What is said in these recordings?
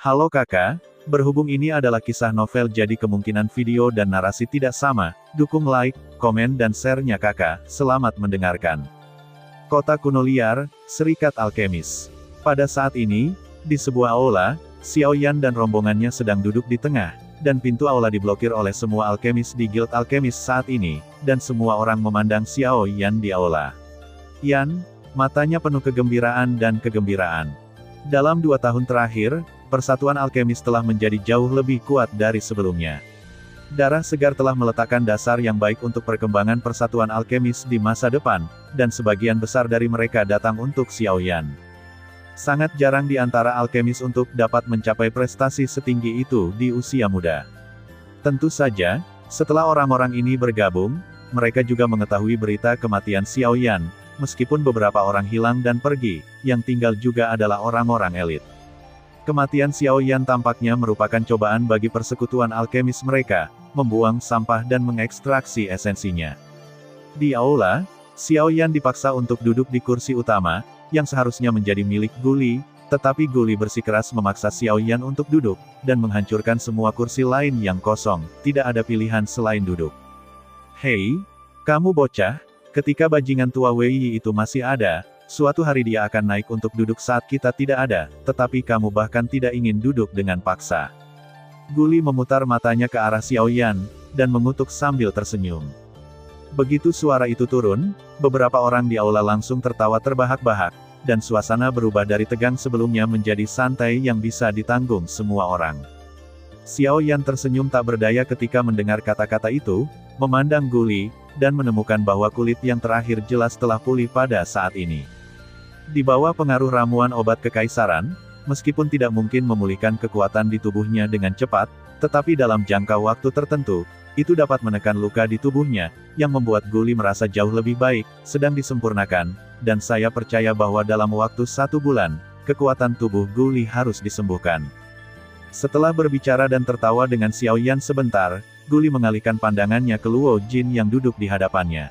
Halo kakak, berhubung ini adalah kisah novel jadi kemungkinan video dan narasi tidak sama, dukung like, komen dan share-nya kakak, selamat mendengarkan. Kota kuno liar, Serikat Alkemis. Pada saat ini, di sebuah aula, Xiao Yan dan rombongannya sedang duduk di tengah, dan pintu aula diblokir oleh semua alkemis di Guild Alkemis saat ini, dan semua orang memandang Xiao Yan di aula. Yan, matanya penuh kegembiraan dan kegembiraan. Dalam 2 tahun terakhir, Persatuan Alkemis telah menjadi jauh lebih kuat dari sebelumnya. Darah segar telah meletakkan dasar yang baik untuk perkembangan Persatuan Alkemis di masa depan, dan sebagian besar dari mereka datang untuk Xiao Yan. Sangat jarang di antara alkemis untuk dapat mencapai prestasi setinggi itu di usia muda. Tentu saja, setelah orang-orang ini bergabung, mereka juga mengetahui berita kematian Xiao Yan, meskipun beberapa orang hilang dan pergi, yang tinggal juga adalah orang-orang elit. Kematian Xiao Yan tampaknya merupakan cobaan bagi persekutuan alkemis mereka, membuang sampah dan mengekstraksi esensinya. Di aula, Xiao Yan dipaksa untuk duduk di kursi utama, yang seharusnya menjadi milik Guli, tetapi Guli bersikeras memaksa Xiao Yan untuk duduk, dan menghancurkan semua kursi lain yang kosong, tidak ada pilihan selain duduk. Hei, kamu bocah, ketika bajingan tua Wei itu masih ada, suatu hari dia akan naik untuk duduk saat kita tidak ada, tetapi kamu bahkan tidak ingin duduk dengan paksa. Guli memutar matanya ke arah Xiao Yan, dan mengutuk sambil tersenyum. Begitu suara itu turun, beberapa orang di aula langsung tertawa terbahak-bahak, dan suasana berubah dari tegang sebelumnya menjadi santai yang bisa ditanggung semua orang. Xiao Yan tersenyum tak berdaya ketika mendengar kata-kata itu, memandang Guli, dan menemukan bahwa kulit yang terakhir jelas telah pulih pada saat ini. Di bawah pengaruh ramuan obat kekaisaran, meskipun tidak mungkin memulihkan kekuatan di tubuhnya dengan cepat, tetapi dalam jangka waktu tertentu, itu dapat menekan luka di tubuhnya, yang membuat Guli merasa jauh lebih baik, sedang disempurnakan, dan saya percaya bahwa dalam waktu 1 bulan, kekuatan tubuh Guli harus disembuhkan. Setelah berbicara dan tertawa dengan Xiao Yan sebentar, Guli mengalihkan pandangannya ke Luo Jin yang duduk di hadapannya.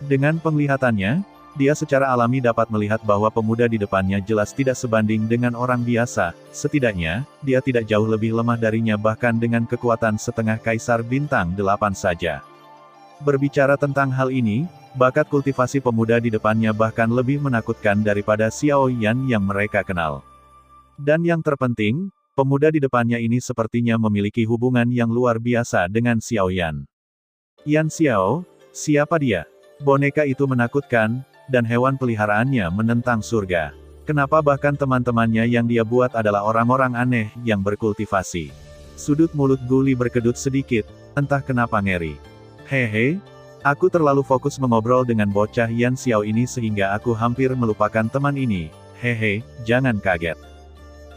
Dengan penglihatannya, dia secara alami dapat melihat bahwa pemuda di depannya jelas tidak sebanding dengan orang biasa, setidaknya, dia tidak jauh lebih lemah darinya bahkan dengan kekuatan setengah Kaisar Bintang 8 saja. Berbicara tentang hal ini, bakat kultivasi pemuda di depannya bahkan lebih menakutkan daripada Xiao Yan yang mereka kenal. Dan yang terpenting, pemuda di depannya ini sepertinya memiliki hubungan yang luar biasa dengan Xiao Yan. Yan Xiao, siapa dia? Boneka itu menakutkan, dan hewan peliharaannya menentang surga. Kenapa bahkan teman-temannya yang dia buat adalah orang-orang aneh yang berkultivasi? Sudut mulut Guli berkedut sedikit, entah kenapa ngeri. Hehe, aku terlalu fokus mengobrol dengan bocah Yan Xiao ini sehingga aku hampir melupakan teman ini. Hehe, jangan kaget.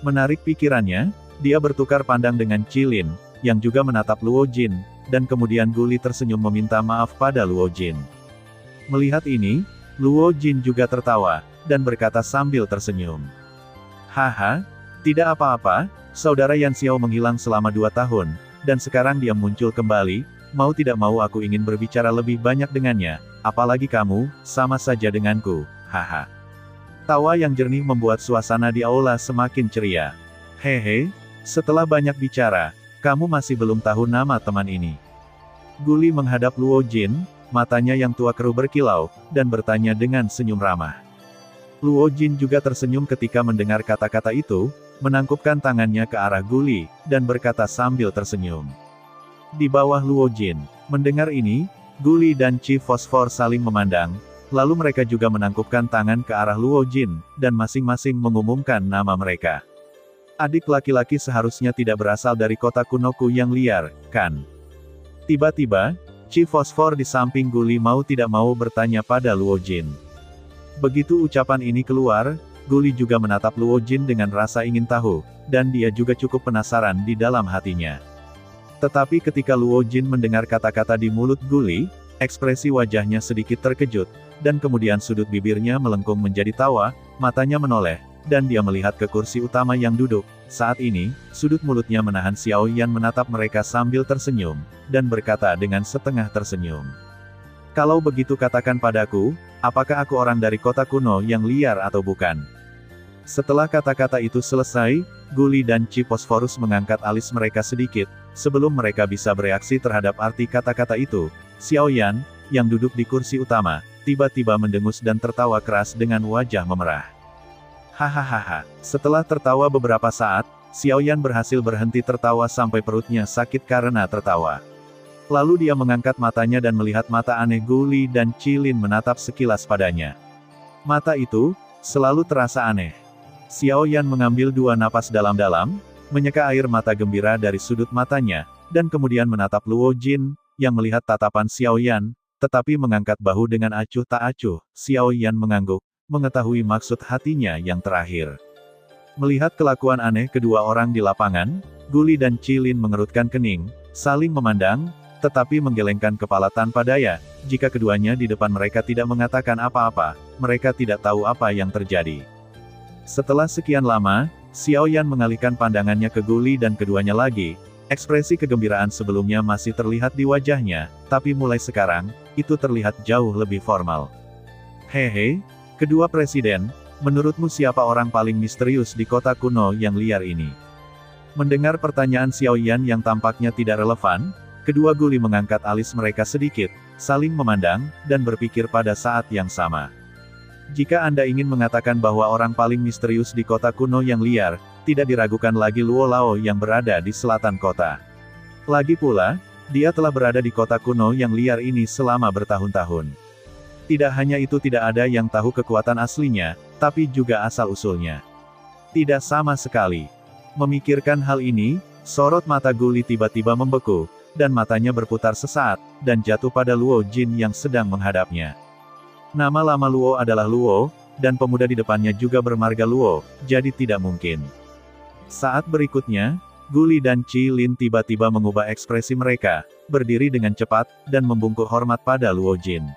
Menarik pikirannya, dia bertukar pandang dengan Cilin, yang juga menatap Luo Jin, dan kemudian Guli tersenyum meminta maaf pada Luo Jin. Melihat ini, Luo Jin juga tertawa, dan berkata sambil tersenyum. Haha, tidak apa-apa, saudara Yan Xiao menghilang selama 2 tahun, dan sekarang dia muncul kembali, mau tidak mau aku ingin berbicara lebih banyak dengannya, apalagi kamu, sama saja denganku, haha. Tawa yang jernih membuat suasana di aula semakin ceria. Hehe, setelah banyak bicara, kamu masih belum tahu nama teman ini. Guli menghadap Luo Jin, matanya yang tua keruh berkilau, dan bertanya dengan senyum ramah. Luo Jin juga tersenyum ketika mendengar kata-kata itu, menangkupkan tangannya ke arah Guli, dan berkata sambil tersenyum. Di bawah Luo Jin, mendengar ini, Guli dan Chief Fosfor saling memandang, lalu mereka juga menangkupkan tangan ke arah Luo Jin, dan masing-masing mengumumkan nama mereka. Adik laki-laki seharusnya tidak berasal dari kota kunoku yang liar, kan? Tiba-tiba, Chief Fosfor di samping Guli mau tidak mau bertanya pada Luo Jin. Begitu ucapan ini keluar, Guli juga menatap Luo Jin dengan rasa ingin tahu, dan dia juga cukup penasaran di dalam hatinya. Tetapi ketika Luo Jin mendengar kata-kata di mulut Guli, ekspresi wajahnya sedikit terkejut, dan kemudian sudut bibirnya melengkung menjadi tawa, matanya menoleh, dan dia melihat ke kursi utama yang duduk. Saat ini, sudut mulutnya menahan Xiao Yan menatap mereka sambil tersenyum, dan berkata dengan setengah tersenyum. Kalau begitu katakan padaku, apakah aku orang dari kota kuno yang liar atau bukan? Setelah kata-kata itu selesai, Guli dan Chi Phosphorus mengangkat alis mereka sedikit, sebelum mereka bisa bereaksi terhadap arti kata-kata itu. Xiao Yan, yang duduk di kursi utama, tiba-tiba mendengus dan tertawa keras dengan wajah memerah. Hahaha. Setelah tertawa beberapa saat, Xiao Yan berhasil berhenti tertawa sampai perutnya sakit karena tertawa. Lalu dia mengangkat matanya dan melihat mata aneh Guli dan Chi Lin menatap sekilas padanya. Mata itu selalu terasa aneh. Xiao Yan mengambil 2 napas dalam-dalam, menyeka air mata gembira dari sudut matanya, dan kemudian menatap Luo Jin, yang melihat tatapan Xiao Yan, tetapi mengangkat bahu dengan acuh tak acuh. Xiao Yan mengangguk, mengetahui maksud hatinya yang terakhir. Melihat kelakuan aneh kedua orang di lapangan, Guli dan Chi Lin mengerutkan kening, saling memandang, tetapi menggelengkan kepala tanpa daya. Jika keduanya di depan mereka tidak mengatakan apa-apa, mereka tidak tahu apa yang terjadi. Setelah sekian lama, Xiao Yan mengalihkan pandangannya ke Guli dan keduanya lagi. Ekspresi kegembiraan sebelumnya masih terlihat di wajahnya, tapi mulai sekarang, itu terlihat jauh lebih formal. Hehe, kedua presiden, menurutmu siapa orang paling misterius di kota kuno yang liar ini? Mendengar pertanyaan Xiao Yan yang tampaknya tidak relevan, kedua Guli mengangkat alis mereka sedikit, saling memandang, dan berpikir pada saat yang sama. Jika Anda ingin mengatakan bahwa orang paling misterius di kota kuno yang liar, tidak diragukan lagi Luo Lao yang berada di selatan kota. Lagi pula, dia telah berada di kota kuno yang liar ini selama bertahun-tahun. Tidak hanya itu, tidak ada yang tahu kekuatan aslinya, tapi juga asal-usulnya. Tidak sama sekali. Memikirkan hal ini, sorot mata Guli tiba-tiba membeku, dan matanya berputar sesaat, dan jatuh pada Luo Jin yang sedang menghadapnya. Nama lama Luo adalah Luo, dan pemuda di depannya juga bermarga Luo, jadi tidak mungkin. Saat berikutnya, Guli dan Chi Lin tiba-tiba mengubah ekspresi mereka, berdiri dengan cepat, dan membungkuk hormat pada Luo Jin.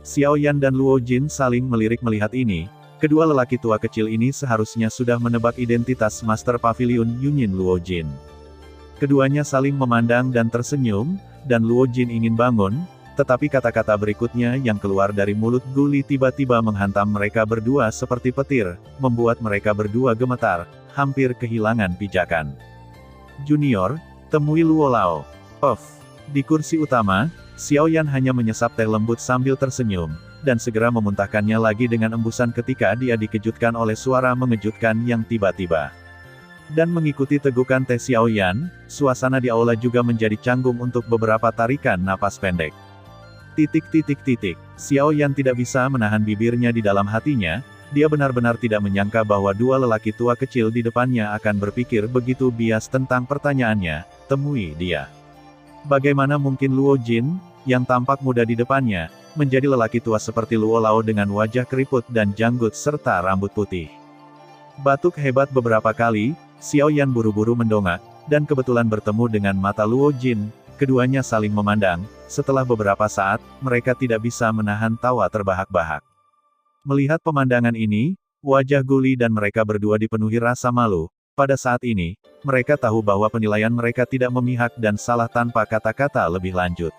Xiao Yan dan Luo Jin saling melirik melihat ini. Kedua lelaki tua kecil ini seharusnya sudah menebak identitas Master Pavilion Yunyin Luo Jin. Keduanya saling memandang dan tersenyum, dan Luo Jin ingin bangun, tetapi kata-kata berikutnya yang keluar dari mulut Guli tiba-tiba menghantam mereka berdua seperti petir, membuat mereka berdua gemetar, hampir kehilangan pijakan. Junior, temui Luo Lao. Di kursi utama, Xiao Yan hanya menyesap teh lembut sambil tersenyum, dan segera memuntahkannya lagi dengan embusan ketika dia dikejutkan oleh suara mengejutkan yang tiba-tiba. Dan mengikuti tegukan teh Xiao Yan, suasana di aula juga menjadi canggung untuk beberapa tarikan napas pendek. Xiao Yan tidak bisa menahan bibirnya di dalam hatinya, dia benar-benar tidak menyangka bahwa dua lelaki tua kecil di depannya akan berpikir begitu bias tentang pertanyaannya. Temui dia. Bagaimana mungkin Luo Jin, yang tampak muda di depannya, menjadi lelaki tua seperti Luo Lao dengan wajah keriput dan janggut serta rambut putih. Batuk hebat beberapa kali, Xiao Yan buru-buru mendongak, dan kebetulan bertemu dengan mata Luo Jin. Keduanya saling memandang, setelah beberapa saat, mereka tidak bisa menahan tawa terbahak-bahak. Melihat pemandangan ini, wajah Guli dan mereka berdua dipenuhi rasa malu. Pada saat ini, mereka tahu bahwa penilaian mereka tidak memihak dan salah tanpa kata-kata lebih lanjut.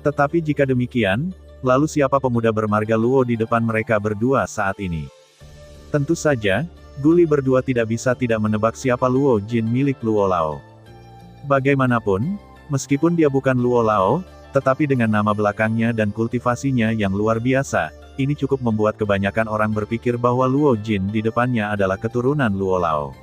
Tetapi jika demikian, lalu siapa pemuda bermarga Luo di depan mereka berdua saat ini? Tentu saja, Guli berdua tidak bisa tidak menebak siapa Luo Jin milik Luo Lao. Bagaimanapun, meskipun dia bukan Luo Lao, tetapi dengan nama belakangnya dan kultivasinya yang luar biasa, ini cukup membuat kebanyakan orang berpikir bahwa Luo Jin di depannya adalah keturunan Luo Lao.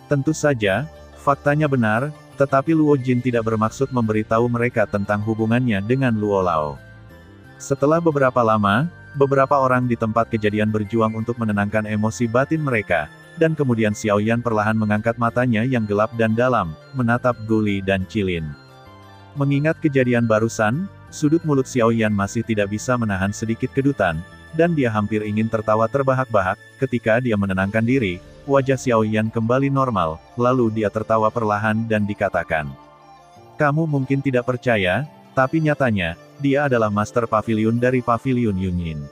Tentu saja, faktanya benar, tetapi Luo Jin tidak bermaksud memberitahu mereka tentang hubungannya dengan Luo Lao. Setelah beberapa lama, beberapa orang di tempat kejadian berjuang untuk menenangkan emosi batin mereka, dan kemudian Xiao Yan perlahan mengangkat matanya yang gelap dan dalam, menatap Guli dan Chi Lin. Mengingat kejadian barusan, sudut mulut Xiao Yan masih tidak bisa menahan sedikit kedutan, dan dia hampir ingin tertawa terbahak-bahak. Ketika dia menenangkan diri, wajah Xiao Yan kembali normal, lalu dia tertawa perlahan dan dikatakan, "Kamu mungkin tidak percaya, tapi nyatanya, dia adalah Master Pavilion dari Pavilion Yunyin."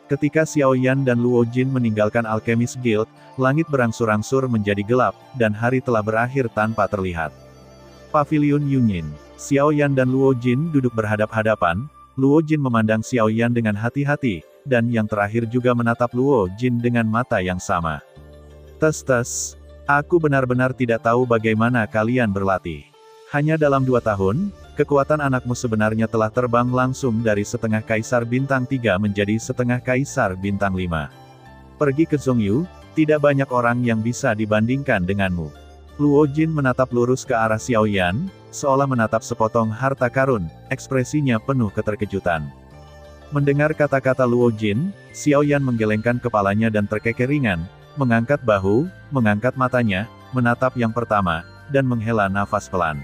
Ketika Xiao Yan dan Luo Jin meninggalkan Alchemist Guild, langit berangsur-angsur menjadi gelap, dan hari telah berakhir tanpa terlihat. Pavilion Yunyin. Xiao Yan dan Luo Jin duduk berhadap-hadapan. Luo Jin memandang Xiao Yan dengan hati-hati, dan yang terakhir juga menatap Luo Jin dengan mata yang sama. Tes. Aku benar-benar tidak tahu bagaimana kalian berlatih. Hanya dalam 2 tahun, kekuatan anakmu sebenarnya telah terbang langsung dari setengah kaisar bintang 3 menjadi setengah kaisar bintang 5. Pergi ke Zhongyu, tidak banyak orang yang bisa dibandingkan denganmu. Luo Jin menatap lurus ke arah Xiao Yan, seolah menatap sepotong harta karun, ekspresinya penuh keterkejutan. Mendengar kata-kata Luo Jin, Xiao Yan menggelengkan kepalanya dan terkekeh ringan, mengangkat bahu, mengangkat matanya, menatap yang pertama, dan menghela nafas pelan.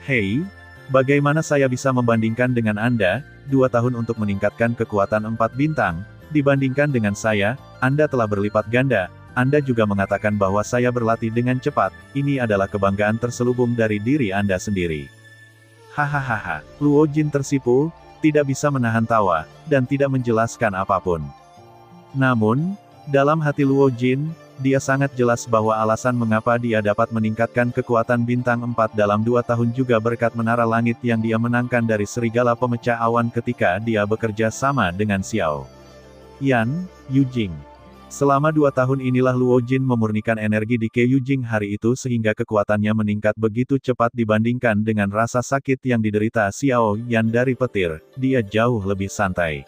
Hei, bagaimana saya bisa membandingkan dengan Anda, 2 tahun untuk meningkatkan kekuatan 4 bintang, dibandingkan dengan saya, Anda telah berlipat ganda, Anda juga mengatakan bahwa saya berlatih dengan cepat, ini adalah kebanggaan terselubung dari diri Anda sendiri. Hahaha, Luo Jin tersipu, tidak bisa menahan tawa, dan tidak menjelaskan apapun. Namun, dalam hati Luo Jin, dia sangat jelas bahwa alasan mengapa dia dapat meningkatkan kekuatan bintang 4 dalam 2 tahun juga berkat menara langit yang dia menangkan dari serigala pemecah awan ketika dia bekerja sama dengan Xiao Yan, Yujing. Selama 2 tahun inilah Luo Jin memurnikan energi di Ke Yujing hari itu sehingga kekuatannya meningkat begitu cepat dibandingkan dengan rasa sakit yang diderita Xiao Yan dari petir, dia jauh lebih santai.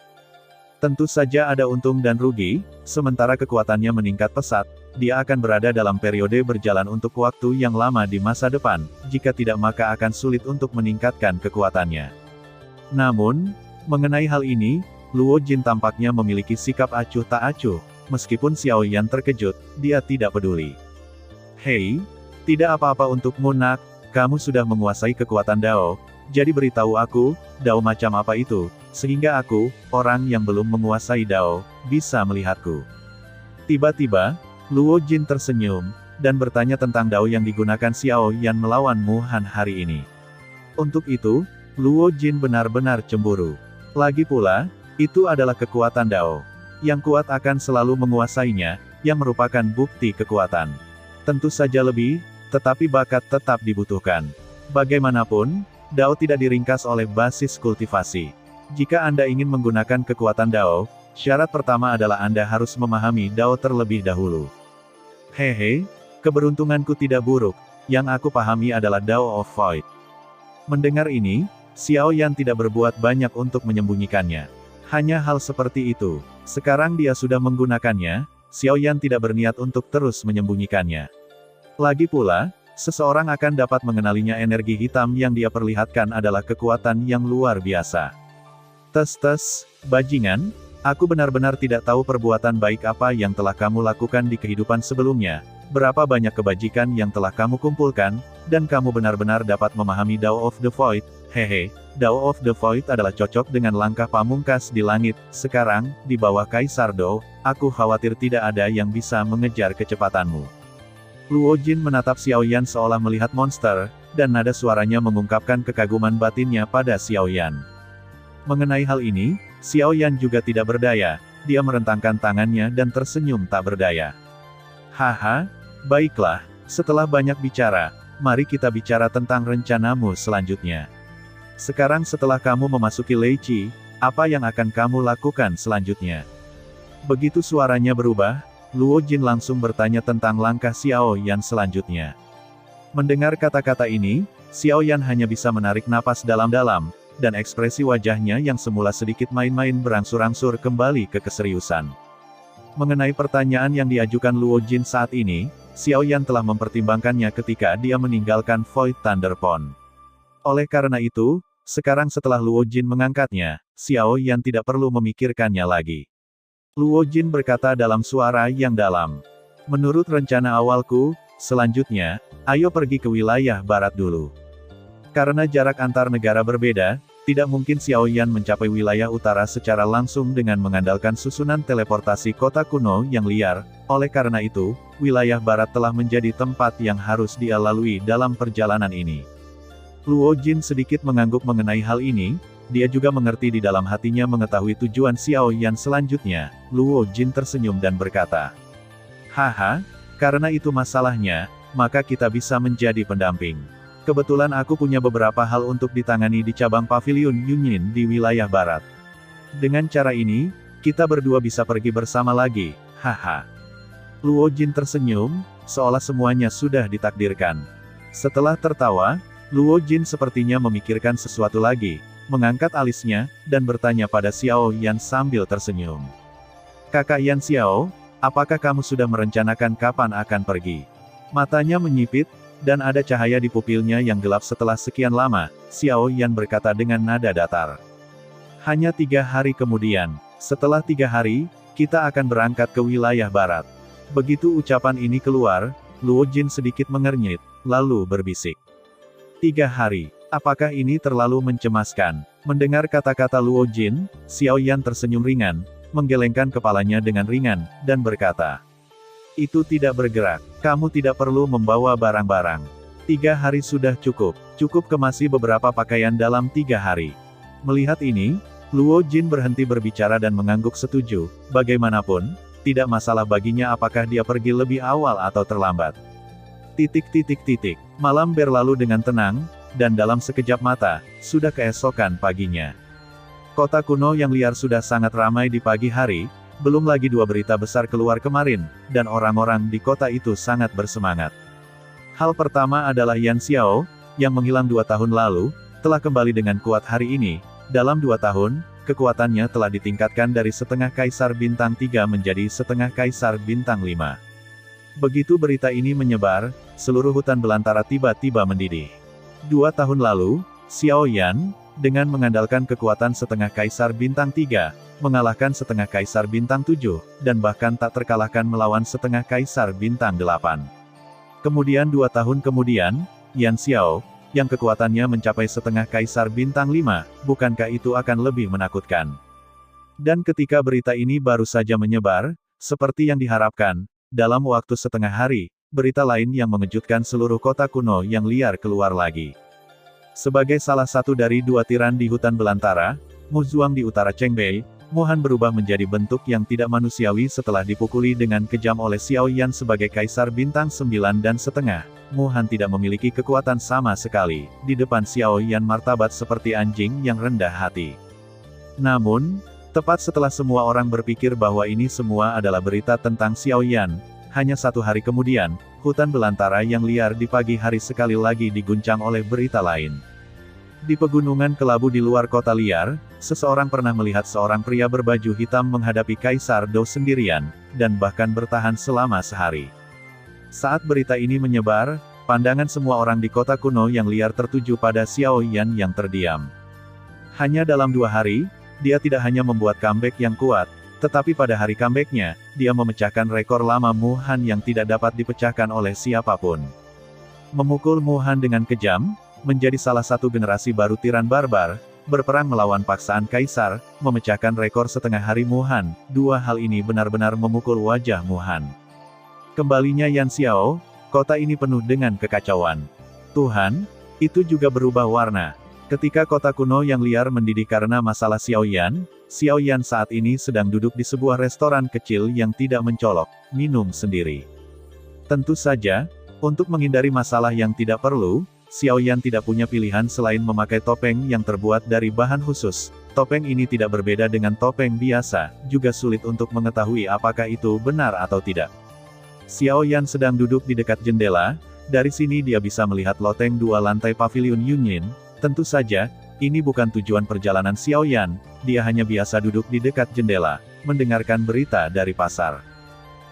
Tentu saja ada untung dan rugi, sementara kekuatannya meningkat pesat, dia akan berada dalam periode berjalan untuk waktu yang lama di masa depan, jika tidak maka akan sulit untuk meningkatkan kekuatannya. Namun, mengenai hal ini, Luo Jin tampaknya memiliki sikap acuh tak acuh, meskipun Xiao Yan terkejut, dia tidak peduli. Hei, tidak apa-apa untukmu nak, kamu sudah menguasai kekuatan Dao, jadi beritahu aku, Dao macam apa itu, sehingga aku, orang yang belum menguasai Dao, bisa melihatku. Tiba-tiba, Luo Jin tersenyum, dan bertanya tentang Dao yang digunakan Xiao Yan melawan Mu Han hari ini. Untuk itu, Luo Jin benar-benar cemburu. Lagi pula, itu adalah kekuatan Dao. Yang kuat akan selalu menguasainya, yang merupakan bukti kekuatan. Tentu saja lebih, tetapi bakat tetap dibutuhkan. Bagaimanapun, Dao tidak diringkas oleh basis kultivasi. Jika Anda ingin menggunakan kekuatan Dao, syarat pertama adalah Anda harus memahami Dao terlebih dahulu. Hehe, keberuntunganku tidak buruk, yang aku pahami adalah Dao of Void. Mendengar ini, Xiao Yan tidak berbuat banyak untuk menyembunyikannya. Hanya hal seperti itu. Sekarang dia sudah menggunakannya, Xiao Yan tidak berniat untuk terus menyembunyikannya. Lagi pula, seseorang akan dapat mengenalinya. Energi hitam yang dia perlihatkan adalah kekuatan yang luar biasa. Tes, bajingan, aku benar-benar tidak tahu perbuatan baik apa yang telah kamu lakukan di kehidupan sebelumnya, berapa banyak kebajikan yang telah kamu kumpulkan, dan kamu benar-benar dapat memahami Dao of the Void. Hehe, Dao of the Void adalah cocok dengan langkah pamungkas di langit. Sekarang, di bawah Kaisar Dou, aku khawatir tidak ada yang bisa mengejar kecepatanmu. Luo Jin menatap Xiao Yan seolah melihat monster, dan nada suaranya mengungkapkan kekaguman batinnya pada Xiao Yan. Mengenai hal ini, Xiao Yan juga tidak berdaya, dia merentangkan tangannya dan tersenyum tak berdaya. Haha, baiklah, setelah banyak bicara, mari kita bicara tentang rencanamu selanjutnya. Sekarang setelah kamu memasuki Lei Qi, apa yang akan kamu lakukan selanjutnya? Begitu suaranya berubah, Luo Jin langsung bertanya tentang langkah Xiao Yan selanjutnya. Mendengar kata-kata ini, Xiao Yan hanya bisa menarik napas dalam-dalam, dan ekspresi wajahnya yang semula sedikit main-main berangsur-angsur kembali ke keseriusan. Mengenai pertanyaan yang diajukan Luo Jin saat ini, Xiao Yan telah mempertimbangkannya ketika dia meninggalkan Void Thunder Pond. Oleh karena itu, sekarang setelah Luo Jin mengangkatnya, Xiao Yan tidak perlu memikirkannya lagi. Luo Jin berkata dalam suara yang dalam. Menurut rencana awalku, selanjutnya, ayo pergi ke wilayah barat dulu. Karena jarak antar negara berbeda, tidak mungkin Xiao Yan mencapai wilayah utara secara langsung dengan mengandalkan susunan teleportasi kota kuno yang liar, oleh karena itu, wilayah barat telah menjadi tempat yang harus dia lalui dalam perjalanan ini. Luo Jin sedikit mengangguk mengenai hal ini, dia juga mengerti di dalam hatinya mengetahui tujuan Xiao Yan selanjutnya. Luo Jin tersenyum dan berkata, haha, karena itu masalahnya, maka kita bisa menjadi pendamping. Kebetulan aku punya beberapa hal untuk ditangani di cabang Paviliun Yunyin di wilayah barat. Dengan cara ini, kita berdua bisa pergi bersama lagi, haha. Luo Jin tersenyum, seolah semuanya sudah ditakdirkan. Setelah tertawa, Luo Jin sepertinya memikirkan sesuatu lagi, mengangkat alisnya, dan bertanya pada Xiao Yan sambil tersenyum. Kakak Yan Xiao, apakah kamu sudah merencanakan kapan akan pergi? Matanya menyipit, dan ada cahaya di pupilnya yang gelap setelah sekian lama, Xiao Yan berkata dengan nada datar. Hanya 3 hari kemudian, setelah 3 hari, kita akan berangkat ke wilayah barat. Begitu ucapan ini keluar, Luo Jin sedikit mengernyit, lalu berbisik. 3 hari, apakah ini terlalu mencemaskan? Mendengar kata-kata Luo Jin, Xiao Yan tersenyum ringan, menggelengkan kepalanya dengan ringan, dan berkata, itu tidak bergerak, kamu tidak perlu membawa barang-barang. 3 hari sudah cukup kemasi beberapa pakaian dalam 3 hari. Melihat ini, Luo Jin berhenti berbicara dan mengangguk setuju, bagaimanapun, tidak masalah baginya apakah dia pergi lebih awal atau terlambat. Malam berlalu dengan tenang, dan dalam sekejap mata, sudah keesokan paginya. Kota kuno yang liar sudah sangat ramai di pagi hari, belum lagi 2 berita besar keluar kemarin, dan orang-orang di kota itu sangat bersemangat. Hal pertama adalah Yan Xiao, yang menghilang 2 tahun lalu, telah kembali dengan kuat hari ini. Dalam 2 tahun, kekuatannya telah ditingkatkan dari setengah kaisar bintang 3 menjadi setengah kaisar bintang 5. Begitu berita ini menyebar, seluruh hutan belantara tiba-tiba mendidih. 2 tahun lalu, Xiao Yan, dengan mengandalkan kekuatan setengah kaisar bintang 3, mengalahkan setengah kaisar bintang 7, dan bahkan tak terkalahkan melawan setengah kaisar bintang 8. Kemudian 2 tahun kemudian, Yan Xiao, yang kekuatannya mencapai setengah kaisar bintang 5, bukankah itu akan lebih menakutkan? Dan ketika berita ini baru saja menyebar, seperti yang diharapkan, dalam waktu setengah hari, berita lain yang mengejutkan seluruh kota kuno yang liar keluar lagi. Sebagai salah satu dari 2 tiran di hutan belantara, Mu Zuang di utara Chengbei, Mohan berubah menjadi bentuk yang tidak manusiawi setelah dipukuli dengan kejam oleh Xiao Yan sebagai kaisar bintang 9 dan setengah. Mohan tidak memiliki kekuatan sama sekali, di depan Xiao Yan martabat seperti anjing yang rendah hati. Namun, tepat setelah semua orang berpikir bahwa ini semua adalah berita tentang Xiao Yan, hanya 1 hari kemudian, hutan belantara yang liar di pagi hari sekali lagi diguncang oleh berita lain. Di pegunungan kelabu di luar kota liar, seseorang pernah melihat seorang pria berbaju hitam menghadapi Kaisar Dou sendirian, dan bahkan bertahan selama sehari. Saat berita ini menyebar, pandangan semua orang di kota kuno yang liar tertuju pada Xiao Yan yang terdiam. Hanya dalam 2 hari, dia tidak hanya membuat comeback yang kuat, tetapi pada hari comeback-nya, dia memecahkan rekor lama Mu Han yang tidak dapat dipecahkan oleh siapapun. Memukul Mu Han dengan kejam, menjadi salah satu generasi baru tiran barbar, berperang melawan paksaan kaisar, memecahkan rekor setengah hari Mu Han. 2 hal ini benar-benar memukul wajah Mu Han. Kembalinya Yan Xiao, kota ini penuh dengan kekacauan. Tuhan, itu juga berubah warna. Ketika kota kuno yang liar mendidih karena masalah Xiao Yan saat ini sedang duduk di sebuah restoran kecil yang tidak mencolok, minum sendiri. Tentu saja, untuk menghindari masalah yang tidak perlu, Xiao Yan tidak punya pilihan selain memakai topeng yang terbuat dari bahan khusus. Topeng ini tidak berbeda dengan topeng biasa, juga sulit untuk mengetahui apakah itu benar atau tidak. Xiao Yan sedang duduk di dekat jendela, dari sini dia bisa melihat loteng 2 lantai pavilion Yunyin. Tentu saja, ini bukan tujuan perjalanan Xiao Yan, dia hanya biasa duduk di dekat jendela, mendengarkan berita dari pasar.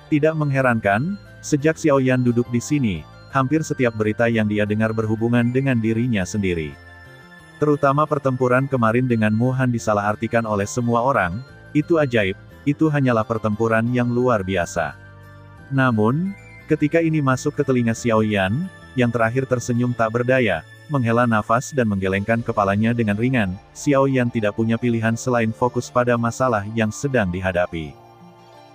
Tidak mengherankan, sejak Xiao Yan duduk di sini, hampir setiap berita yang dia dengar berhubungan dengan dirinya sendiri. Terutama pertempuran kemarin dengan Mu Han disalahartikan oleh semua orang, itu ajaib, itu hanyalah pertempuran yang luar biasa. Namun, ketika ini masuk ke telinga Xiao Yan, yang terakhir tersenyum tak berdaya, menghela nafas dan menggelengkan kepalanya dengan ringan, Xiao Yan tidak punya pilihan selain fokus pada masalah yang sedang dihadapi.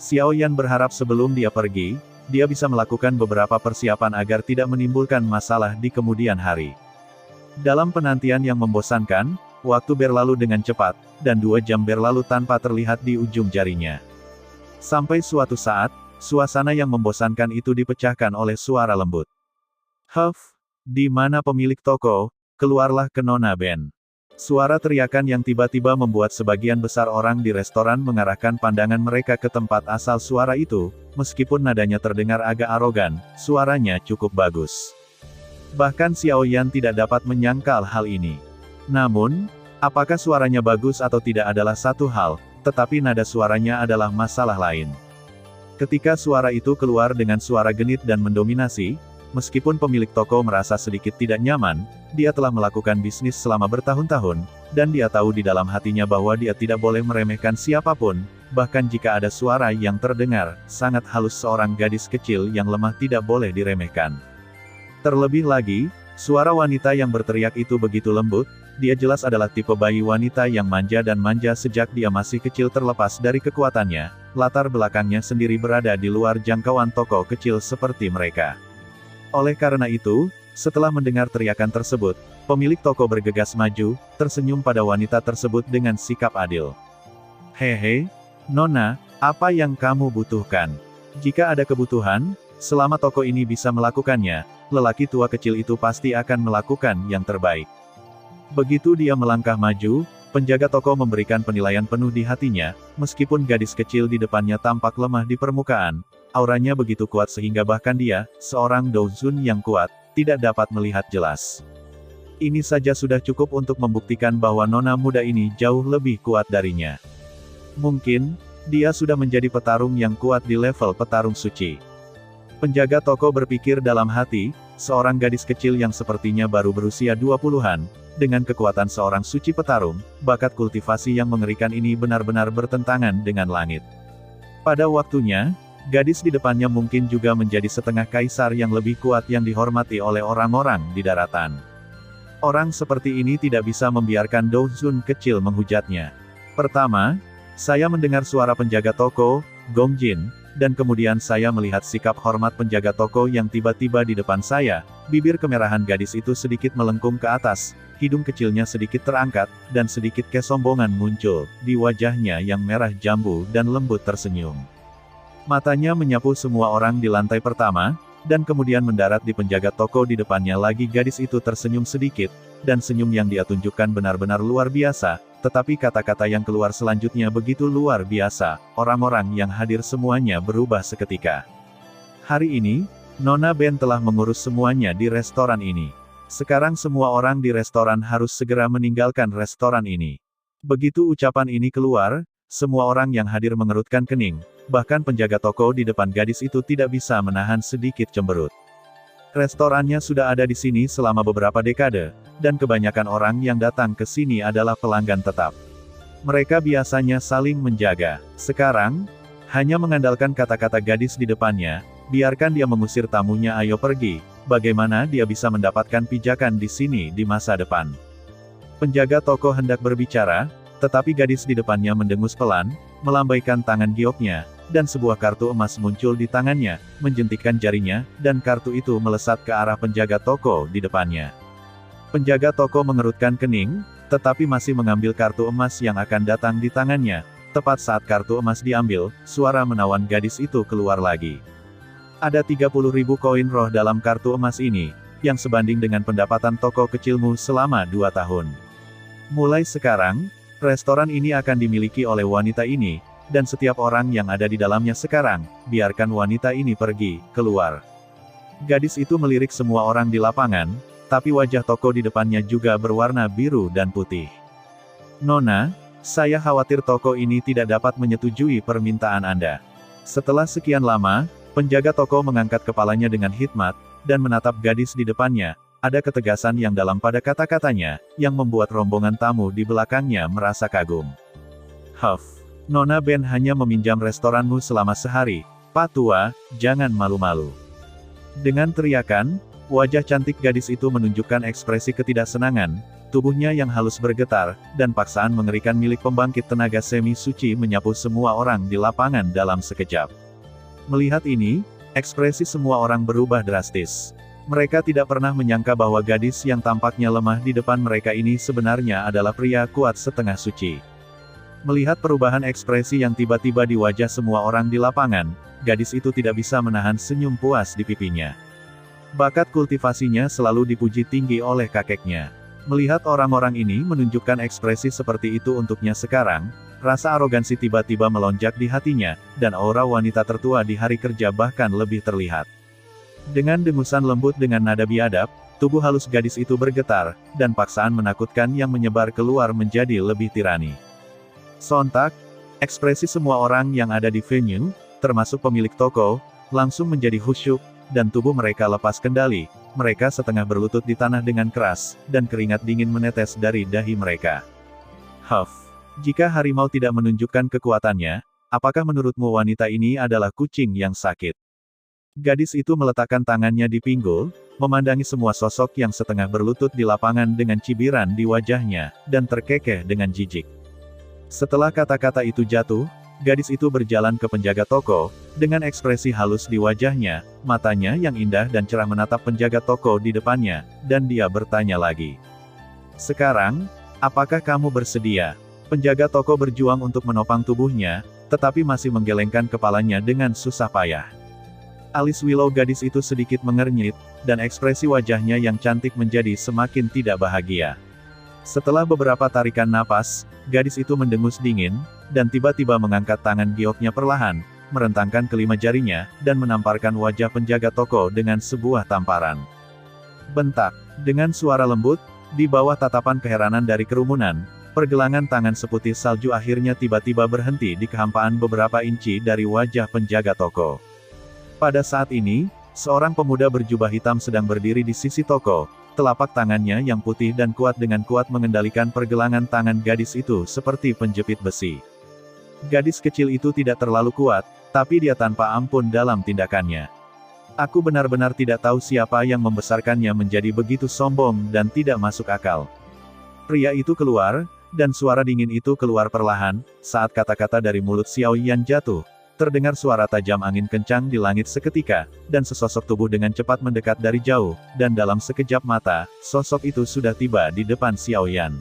Xiao Yan berharap sebelum dia pergi, dia bisa melakukan beberapa persiapan agar tidak menimbulkan masalah di kemudian hari. Dalam penantian yang membosankan, waktu berlalu dengan cepat, dan 2 jam berlalu tanpa terlihat di ujung jarinya. Sampai suatu saat, suasana yang membosankan itu dipecahkan oleh suara lembut. Huff, di mana pemilik toko? Keluarlah ke Nona Ben. Suara teriakan yang tiba-tiba membuat sebagian besar orang di restoran mengarahkan pandangan mereka ke tempat asal suara itu, meskipun nadanya terdengar agak arogan, suaranya cukup bagus. Bahkan Xiao Yan tidak dapat menyangkal hal ini. Namun, apakah suaranya bagus atau tidak adalah satu hal, tetapi nada suaranya adalah masalah lain. Ketika suara itu keluar dengan suara genit dan mendominasi, meskipun pemilik toko merasa sedikit tidak nyaman, dia telah melakukan bisnis selama bertahun-tahun, dan dia tahu di dalam hatinya bahwa dia tidak boleh meremehkan siapapun, bahkan jika ada suara yang terdengar, sangat halus seorang gadis kecil yang lemah tidak boleh diremehkan. Terlebih lagi, suara wanita yang berteriak itu begitu lembut, dia jelas adalah tipe bayi wanita yang manja dan manja sejak dia masih kecil terlepas dari kekuatannya, latar belakangnya sendiri berada di luar jangkauan toko kecil seperti mereka. Oleh karena itu, setelah mendengar teriakan tersebut, pemilik toko bergegas maju, tersenyum pada wanita tersebut dengan sikap adil. Hehe, Nona, apa yang kamu butuhkan? Jika ada kebutuhan, selama toko ini bisa melakukannya, lelaki tua kecil itu pasti akan melakukan yang terbaik. Begitu dia melangkah maju, penjaga toko memberikan penilaian penuh di hatinya, meskipun gadis kecil di depannya tampak lemah di permukaan. Auranya begitu kuat sehingga bahkan dia, seorang Douzun yang kuat, tidak dapat melihat jelas. Ini saja sudah cukup untuk membuktikan bahwa nona muda ini jauh lebih kuat darinya. Mungkin, dia sudah menjadi petarung yang kuat di level petarung suci. Penjaga toko berpikir dalam hati, seorang gadis kecil yang sepertinya baru berusia 20-an, dengan kekuatan seorang suci petarung, bakat kultivasi yang mengerikan ini benar-benar bertentangan dengan langit. Pada waktunya, gadis di depannya mungkin juga menjadi setengah kaisar yang lebih kuat yang dihormati oleh orang-orang di daratan. Orang seperti ini tidak bisa membiarkan Douzun kecil menghujatnya. Pertama, saya mendengar suara penjaga toko, Gong Jin, dan kemudian saya melihat sikap hormat penjaga toko yang tiba-tiba di depan saya, bibir kemerahan gadis itu sedikit melengkung ke atas, hidung kecilnya sedikit terangkat, dan sedikit kesombongan muncul, di wajahnya yang merah jambu dan lembut tersenyum. Matanya menyapu semua orang di lantai pertama, dan kemudian mendarat di penjaga toko di depannya lagi. Gadis itu tersenyum sedikit, dan senyum yang dia tunjukkan benar-benar luar biasa, tetapi kata-kata yang keluar selanjutnya begitu luar biasa, orang-orang yang hadir semuanya berubah seketika. Hari ini, Nona Ben telah mengurus semuanya di restoran ini. Sekarang semua orang di restoran harus segera meninggalkan restoran ini. Begitu ucapan ini keluar, semua orang yang hadir mengerutkan kening. Bahkan penjaga toko di depan gadis itu tidak bisa menahan sedikit cemberut. Restorannya sudah ada di sini selama beberapa dekade, dan kebanyakan orang yang datang ke sini adalah pelanggan tetap. Mereka biasanya saling menjaga. Sekarang, hanya mengandalkan kata-kata gadis di depannya, biarkan dia mengusir tamunya. Ayo pergi, bagaimana dia bisa mendapatkan pijakan di sini di masa depan? Penjaga toko hendak berbicara, tetapi gadis di depannya mendengus pelan, melambaikan tangan gioknya, dan sebuah kartu emas muncul di tangannya, menjentikkan jarinya, dan kartu itu melesat ke arah penjaga toko di depannya. Penjaga toko mengerutkan kening, tetapi masih mengambil kartu emas yang akan datang di tangannya. Tepat saat kartu emas diambil, suara menawan gadis itu keluar lagi. Ada 30.000 koin roh dalam kartu emas ini, yang sebanding dengan pendapatan toko kecilmu selama 2 tahun. Mulai sekarang, restoran ini akan dimiliki oleh wanita ini, dan setiap orang yang ada di dalamnya sekarang, biarkan wanita ini pergi, keluar. Gadis itu melirik semua orang di lapangan, tapi wajah toko di depannya juga berwarna biru dan putih. Nona, saya khawatir toko ini tidak dapat menyetujui permintaan Anda. Setelah sekian lama, penjaga toko mengangkat kepalanya dengan hikmat, dan menatap gadis di depannya. Ada ketegasan yang dalam pada kata-katanya, yang membuat rombongan tamu di belakangnya merasa kagum. Huff. Nona Ben hanya meminjam restoranmu selama sehari, Pak Tua, jangan malu-malu. Dengan teriakan, wajah cantik gadis itu menunjukkan ekspresi ketidaksenangan, tubuhnya yang halus bergetar, dan paksaan mengerikan milik pembangkit tenaga semi suci menyapu semua orang di lapangan dalam sekejap. Melihat ini, ekspresi semua orang berubah drastis. Mereka tidak pernah menyangka bahwa gadis yang tampaknya lemah di depan mereka ini sebenarnya adalah pria kuat setengah suci. Melihat perubahan ekspresi yang tiba-tiba di wajah semua orang di lapangan, gadis itu tidak bisa menahan senyum puas di pipinya. Bakat kultivasinya selalu dipuji tinggi oleh kakeknya. Melihat orang-orang ini menunjukkan ekspresi seperti itu untuknya sekarang, rasa arogansi tiba-tiba melonjak di hatinya, dan aura wanita tertua di hari kerja bahkan lebih terlihat. Dengan dengusan lembut dengan nada biadab, tubuh halus gadis itu bergetar, dan paksaan menakutkan yang menyebar keluar menjadi lebih tirani. Sontak, ekspresi semua orang yang ada di venue, termasuk pemilik toko, langsung menjadi khusyuk, dan tubuh mereka lepas kendali. Mereka setengah berlutut di tanah dengan keras, dan keringat dingin menetes dari dahi mereka. Jika harimau tidak menunjukkan kekuatannya, apakah menurutmu wanita ini adalah kucing yang sakit? Gadis itu meletakkan tangannya di pinggul, memandangi semua sosok yang setengah berlutut di lapangan dengan cibiran di wajahnya, dan terkekeh dengan jijik. Setelah kata-kata itu jatuh, gadis itu berjalan ke penjaga toko, dengan ekspresi halus di wajahnya, matanya yang indah dan cerah menatap penjaga toko di depannya, dan dia bertanya lagi. Sekarang, apakah kamu bersedia? Penjaga toko berjuang untuk menopang tubuhnya, tetapi masih menggelengkan kepalanya dengan susah payah. Alis Willow gadis itu sedikit mengernyit, dan ekspresi wajahnya yang cantik menjadi semakin tidak bahagia. Setelah beberapa tarikan napas, gadis itu mendengus dingin, dan tiba-tiba mengangkat tangan gioknya perlahan, merentangkan kelima jarinya, dan menamparkan wajah penjaga toko dengan sebuah tamparan. Bentak. Dengan suara lembut, di bawah tatapan keheranan dari kerumunan, pergelangan tangan seputih salju akhirnya tiba-tiba berhenti di kehampaan beberapa inci dari wajah penjaga toko. Pada saat ini, seorang pemuda berjubah hitam sedang berdiri di sisi toko, telapak tangannya yang putih dan kuat dengan kuat mengendalikan pergelangan tangan gadis itu seperti penjepit besi. Gadis kecil itu tidak terlalu kuat, tapi dia tanpa ampun dalam tindakannya. Aku benar-benar tidak tahu siapa yang membesarkannya menjadi begitu sombong dan tidak masuk akal. Pria itu keluar, dan suara dingin itu keluar perlahan, saat kata-kata dari mulut Xiao Yan jatuh. Terdengar suara tajam angin kencang di langit seketika, dan sesosok tubuh dengan cepat mendekat dari jauh, dan dalam sekejap mata, sosok itu sudah tiba di depan Xiao Yan.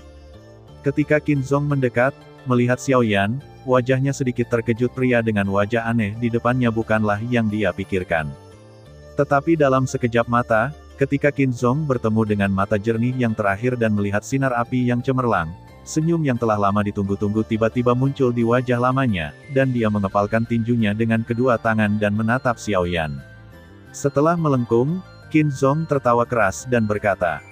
Ketika Qin Zong mendekat, melihat Xiao Yan, wajahnya sedikit terkejut. Pria dengan wajah aneh di depannya bukanlah yang dia pikirkan. Tetapi dalam sekejap mata, ketika Qin Zong bertemu dengan mata jernih yang terakhir dan melihat sinar api yang cemerlang, senyum yang telah lama ditunggu-tunggu tiba-tiba muncul di wajah lamanya, dan dia mengepalkan tinjunya dengan kedua tangan dan menatap Xiao Yan. Setelah melengkung, Qin Zong tertawa keras dan berkata,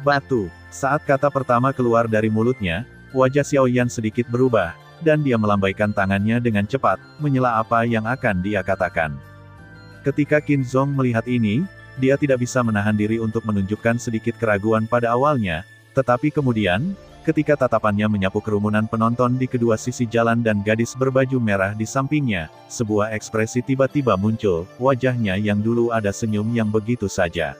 "Batu." Saat kata pertama keluar dari mulutnya, wajah Xiao Yan sedikit berubah, dan dia melambaikan tangannya dengan cepat, menyela apa yang akan dia katakan. Ketika Qin Zong melihat ini, dia tidak bisa menahan diri untuk menunjukkan sedikit keraguan pada awalnya, tetapi kemudian, ketika tatapannya menyapu kerumunan penonton di kedua sisi jalan dan gadis berbaju merah di sampingnya, sebuah ekspresi tiba-tiba muncul, wajahnya yang dulu ada senyum yang begitu saja.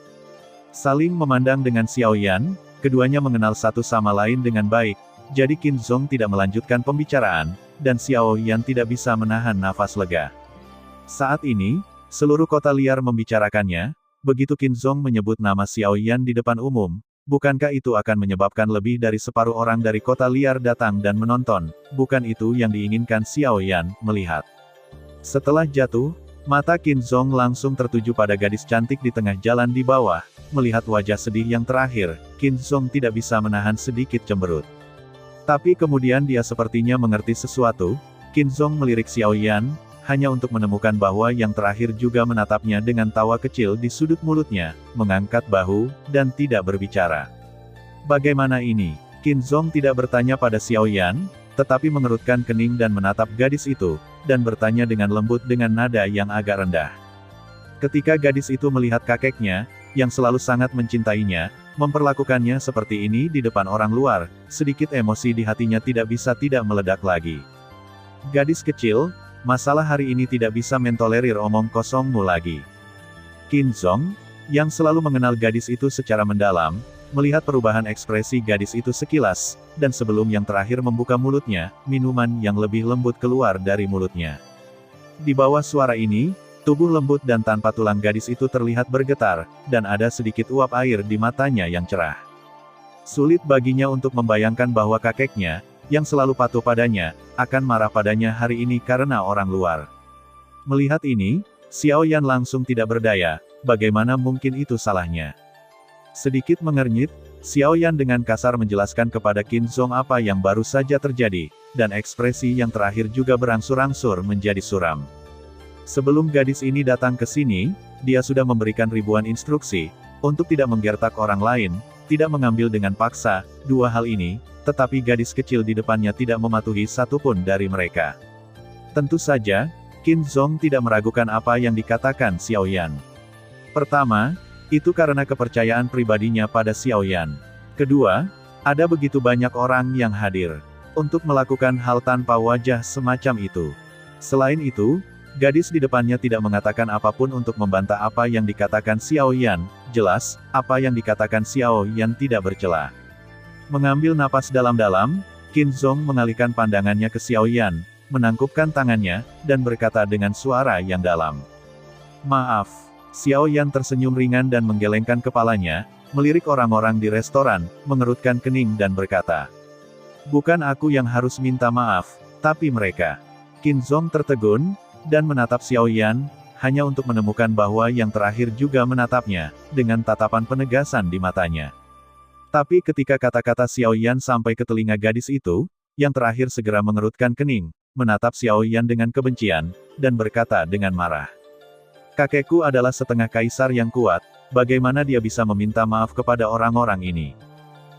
Saling memandang dengan Xiao Yan, keduanya mengenal satu sama lain dengan baik, jadi Qin Zong tidak melanjutkan pembicaraan, dan Xiao Yan tidak bisa menahan nafas lega. Saat ini, seluruh kota liar membicarakannya, begitu Qin Zong menyebut nama Xiao Yan di depan umum. Bukankah itu akan menyebabkan lebih dari separuh orang dari kota liar datang dan menonton? Bukan itu yang diinginkan Xiao Yan melihat. Setelah jatuh, mata Qin Zong langsung tertuju pada gadis cantik di tengah jalan di bawah. Melihat wajah sedih yang terakhir, Qin Zong tidak bisa menahan sedikit cemberut. Tapi kemudian dia sepertinya mengerti sesuatu. Qin Zong melirik Xiao Yan, hanya untuk menemukan bahwa yang terakhir juga menatapnya dengan tawa kecil di sudut mulutnya, mengangkat bahu, dan tidak berbicara. Bagaimana ini? Qin Zong tidak bertanya pada Xiao Yan, tetapi mengerutkan kening dan menatap gadis itu, dan bertanya dengan lembut dengan nada yang agak rendah. Ketika gadis itu melihat kakeknya, yang selalu sangat mencintainya, memperlakukannya seperti ini di depan orang luar, sedikit emosi di hatinya tidak bisa tidak meledak lagi. Gadis kecil, masalah hari ini tidak bisa mentolerir omong kosongmu lagi. Qin Zong, yang selalu mengenal gadis itu secara mendalam, melihat perubahan ekspresi gadis itu sekilas, dan sebelum yang terakhir membuka mulutnya, minuman yang lebih lembut keluar dari mulutnya. Di bawah suara ini, tubuh lembut dan tanpa tulang gadis itu terlihat bergetar, dan ada sedikit uap air di matanya yang cerah. Sulit baginya untuk membayangkan bahwa kakeknya, yang selalu patuh padanya, akan marah padanya hari ini karena orang luar. Melihat ini, Xiao Yan langsung tidak berdaya, bagaimana mungkin itu salahnya. Sedikit mengernyit, Xiao Yan dengan kasar menjelaskan kepada Qin Zhong apa yang baru saja terjadi, dan ekspresi yang terakhir juga berangsur-angsur menjadi suram. Sebelum gadis ini datang ke sini, dia sudah memberikan ribuan instruksi, untuk tidak menggertak orang lain, tidak mengambil dengan paksa, dua hal ini, tetapi gadis kecil di depannya tidak mematuhi satupun dari mereka. Tentu saja, Qin Zhong tidak meragukan apa yang dikatakan Xiao Yan. Pertama, itu karena kepercayaan pribadinya pada Xiao Yan. Kedua, ada begitu banyak orang yang hadir untuk melakukan hal tanpa wajah semacam itu. Selain itu, gadis di depannya tidak mengatakan apapun untuk membantah apa yang dikatakan Xiao Yan. Jelas, apa yang dikatakan Xiao Yan tidak bercela. Mengambil napas dalam-dalam, Qin Zhong mengalihkan pandangannya ke Xiao Yan, menangkupkan tangannya, dan berkata dengan suara yang dalam. Maaf. Xiao Yan tersenyum ringan dan menggelengkan kepalanya, melirik orang-orang di restoran, mengerutkan kening dan berkata. Bukan aku yang harus minta maaf, tapi mereka. Qin Zhong tertegun, dan menatap Xiao Yan, hanya untuk menemukan bahwa yang terakhir juga menatapnya, dengan tatapan penegasan di matanya. Tapi ketika kata-kata Xiao Yan sampai ke telinga gadis itu, yang terakhir segera mengerutkan kening, menatap Xiao Yan dengan kebencian, dan berkata dengan marah. Kakekku adalah setengah kaisar yang kuat, bagaimana dia bisa meminta maaf kepada orang-orang ini?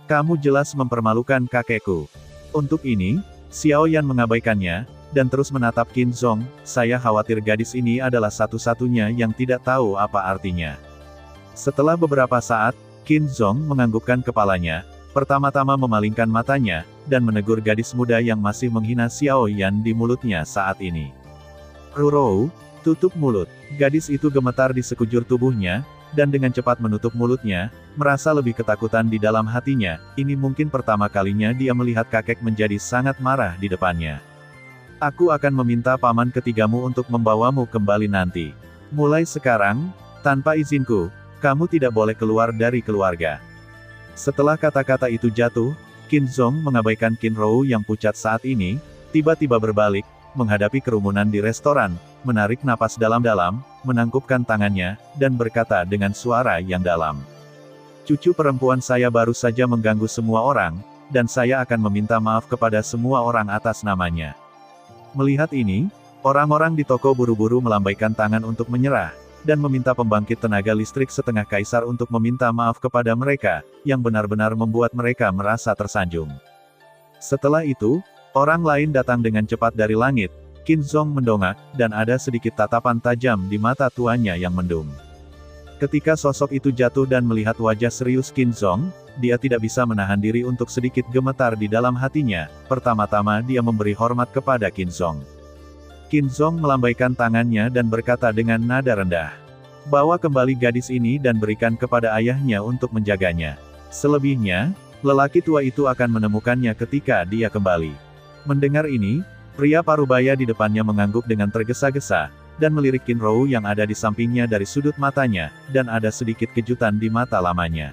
Kamu jelas mempermalukan kakekku. Untuk ini, Xiao Yan mengabaikannya, dan terus menatap Qin Zhong. Saya khawatir gadis ini adalah satu-satunya yang tidak tahu apa artinya. Setelah beberapa saat, Qin Zhong menganggukkan kepalanya, pertama-tama memalingkan matanya, dan menegur gadis muda yang masih menghina Xiao Yan di mulutnya saat ini. Rurou, tutup mulut. Gadis itu gemetar di sekujur tubuhnya, dan dengan cepat menutup mulutnya, merasa lebih ketakutan di dalam hatinya. Ini mungkin pertama kalinya dia melihat kakek menjadi sangat marah di depannya. Aku akan meminta paman ketigamu untuk membawamu kembali nanti. Mulai sekarang, tanpa izinku, kamu tidak boleh keluar dari keluarga. Setelah kata-kata itu jatuh, Qin Zhong mengabaikan Qin Rou yang pucat saat ini, tiba-tiba berbalik, menghadapi kerumunan di restoran, menarik napas dalam-dalam, menangkupkan tangannya, dan berkata dengan suara yang dalam. Cucu perempuan saya baru saja mengganggu semua orang, dan saya akan meminta maaf kepada semua orang atas namanya. Melihat ini, orang-orang di toko buru-buru melambaikan tangan untuk menyerah, dan meminta pembangkit tenaga listrik setengah kaisar untuk meminta maaf kepada mereka, yang benar-benar membuat mereka merasa tersanjung. Setelah itu, orang lain datang dengan cepat dari langit. Qin Zhong mendongak, dan ada sedikit tatapan tajam di mata tuannya yang mendung. Ketika sosok itu jatuh dan melihat wajah serius Qin Zhong, dia tidak bisa menahan diri untuk sedikit gemetar di dalam hatinya. Pertama-tama dia memberi hormat kepada Qin Zhong. Qin Zhong melambaikan tangannya dan berkata dengan nada rendah. Bawa kembali gadis ini dan berikan kepada ayahnya untuk menjaganya. Selebihnya, lelaki tua itu akan menemukannya ketika dia kembali. Mendengar ini, pria parubaya di depannya mengangguk dengan tergesa-gesa, dan melirik Qin Rou yang ada di sampingnya dari sudut matanya, dan ada sedikit kejutan di mata lamanya.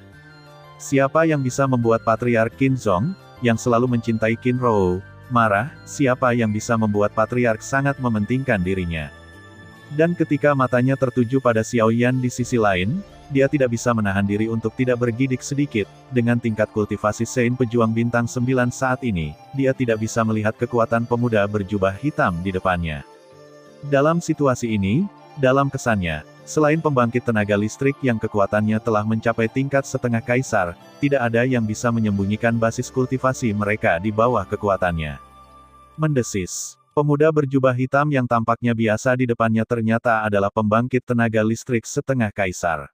Siapa yang bisa membuat Patriark Qin Zhong, yang selalu mencintai Qin Rou, marah? Siapa yang bisa membuat Patriark sangat mementingkan dirinya? Dan ketika matanya tertuju pada Xiao Yan di sisi lain, dia tidak bisa menahan diri untuk tidak bergidik sedikit. Dengan tingkat kultivasi Sein pejuang bintang 9 saat ini, dia tidak bisa melihat kekuatan pemuda berjubah hitam di depannya. Dalam situasi ini, dalam kesannya, selain pembangkit tenaga listrik yang kekuatannya telah mencapai tingkat setengah kaisar, tidak ada yang bisa menyembunyikan basis kultivasi mereka di bawah kekuatannya. Mendesis. Pemuda berjubah hitam yang tampaknya biasa di depannya ternyata adalah pembangkit tenaga listrik setengah kaisar.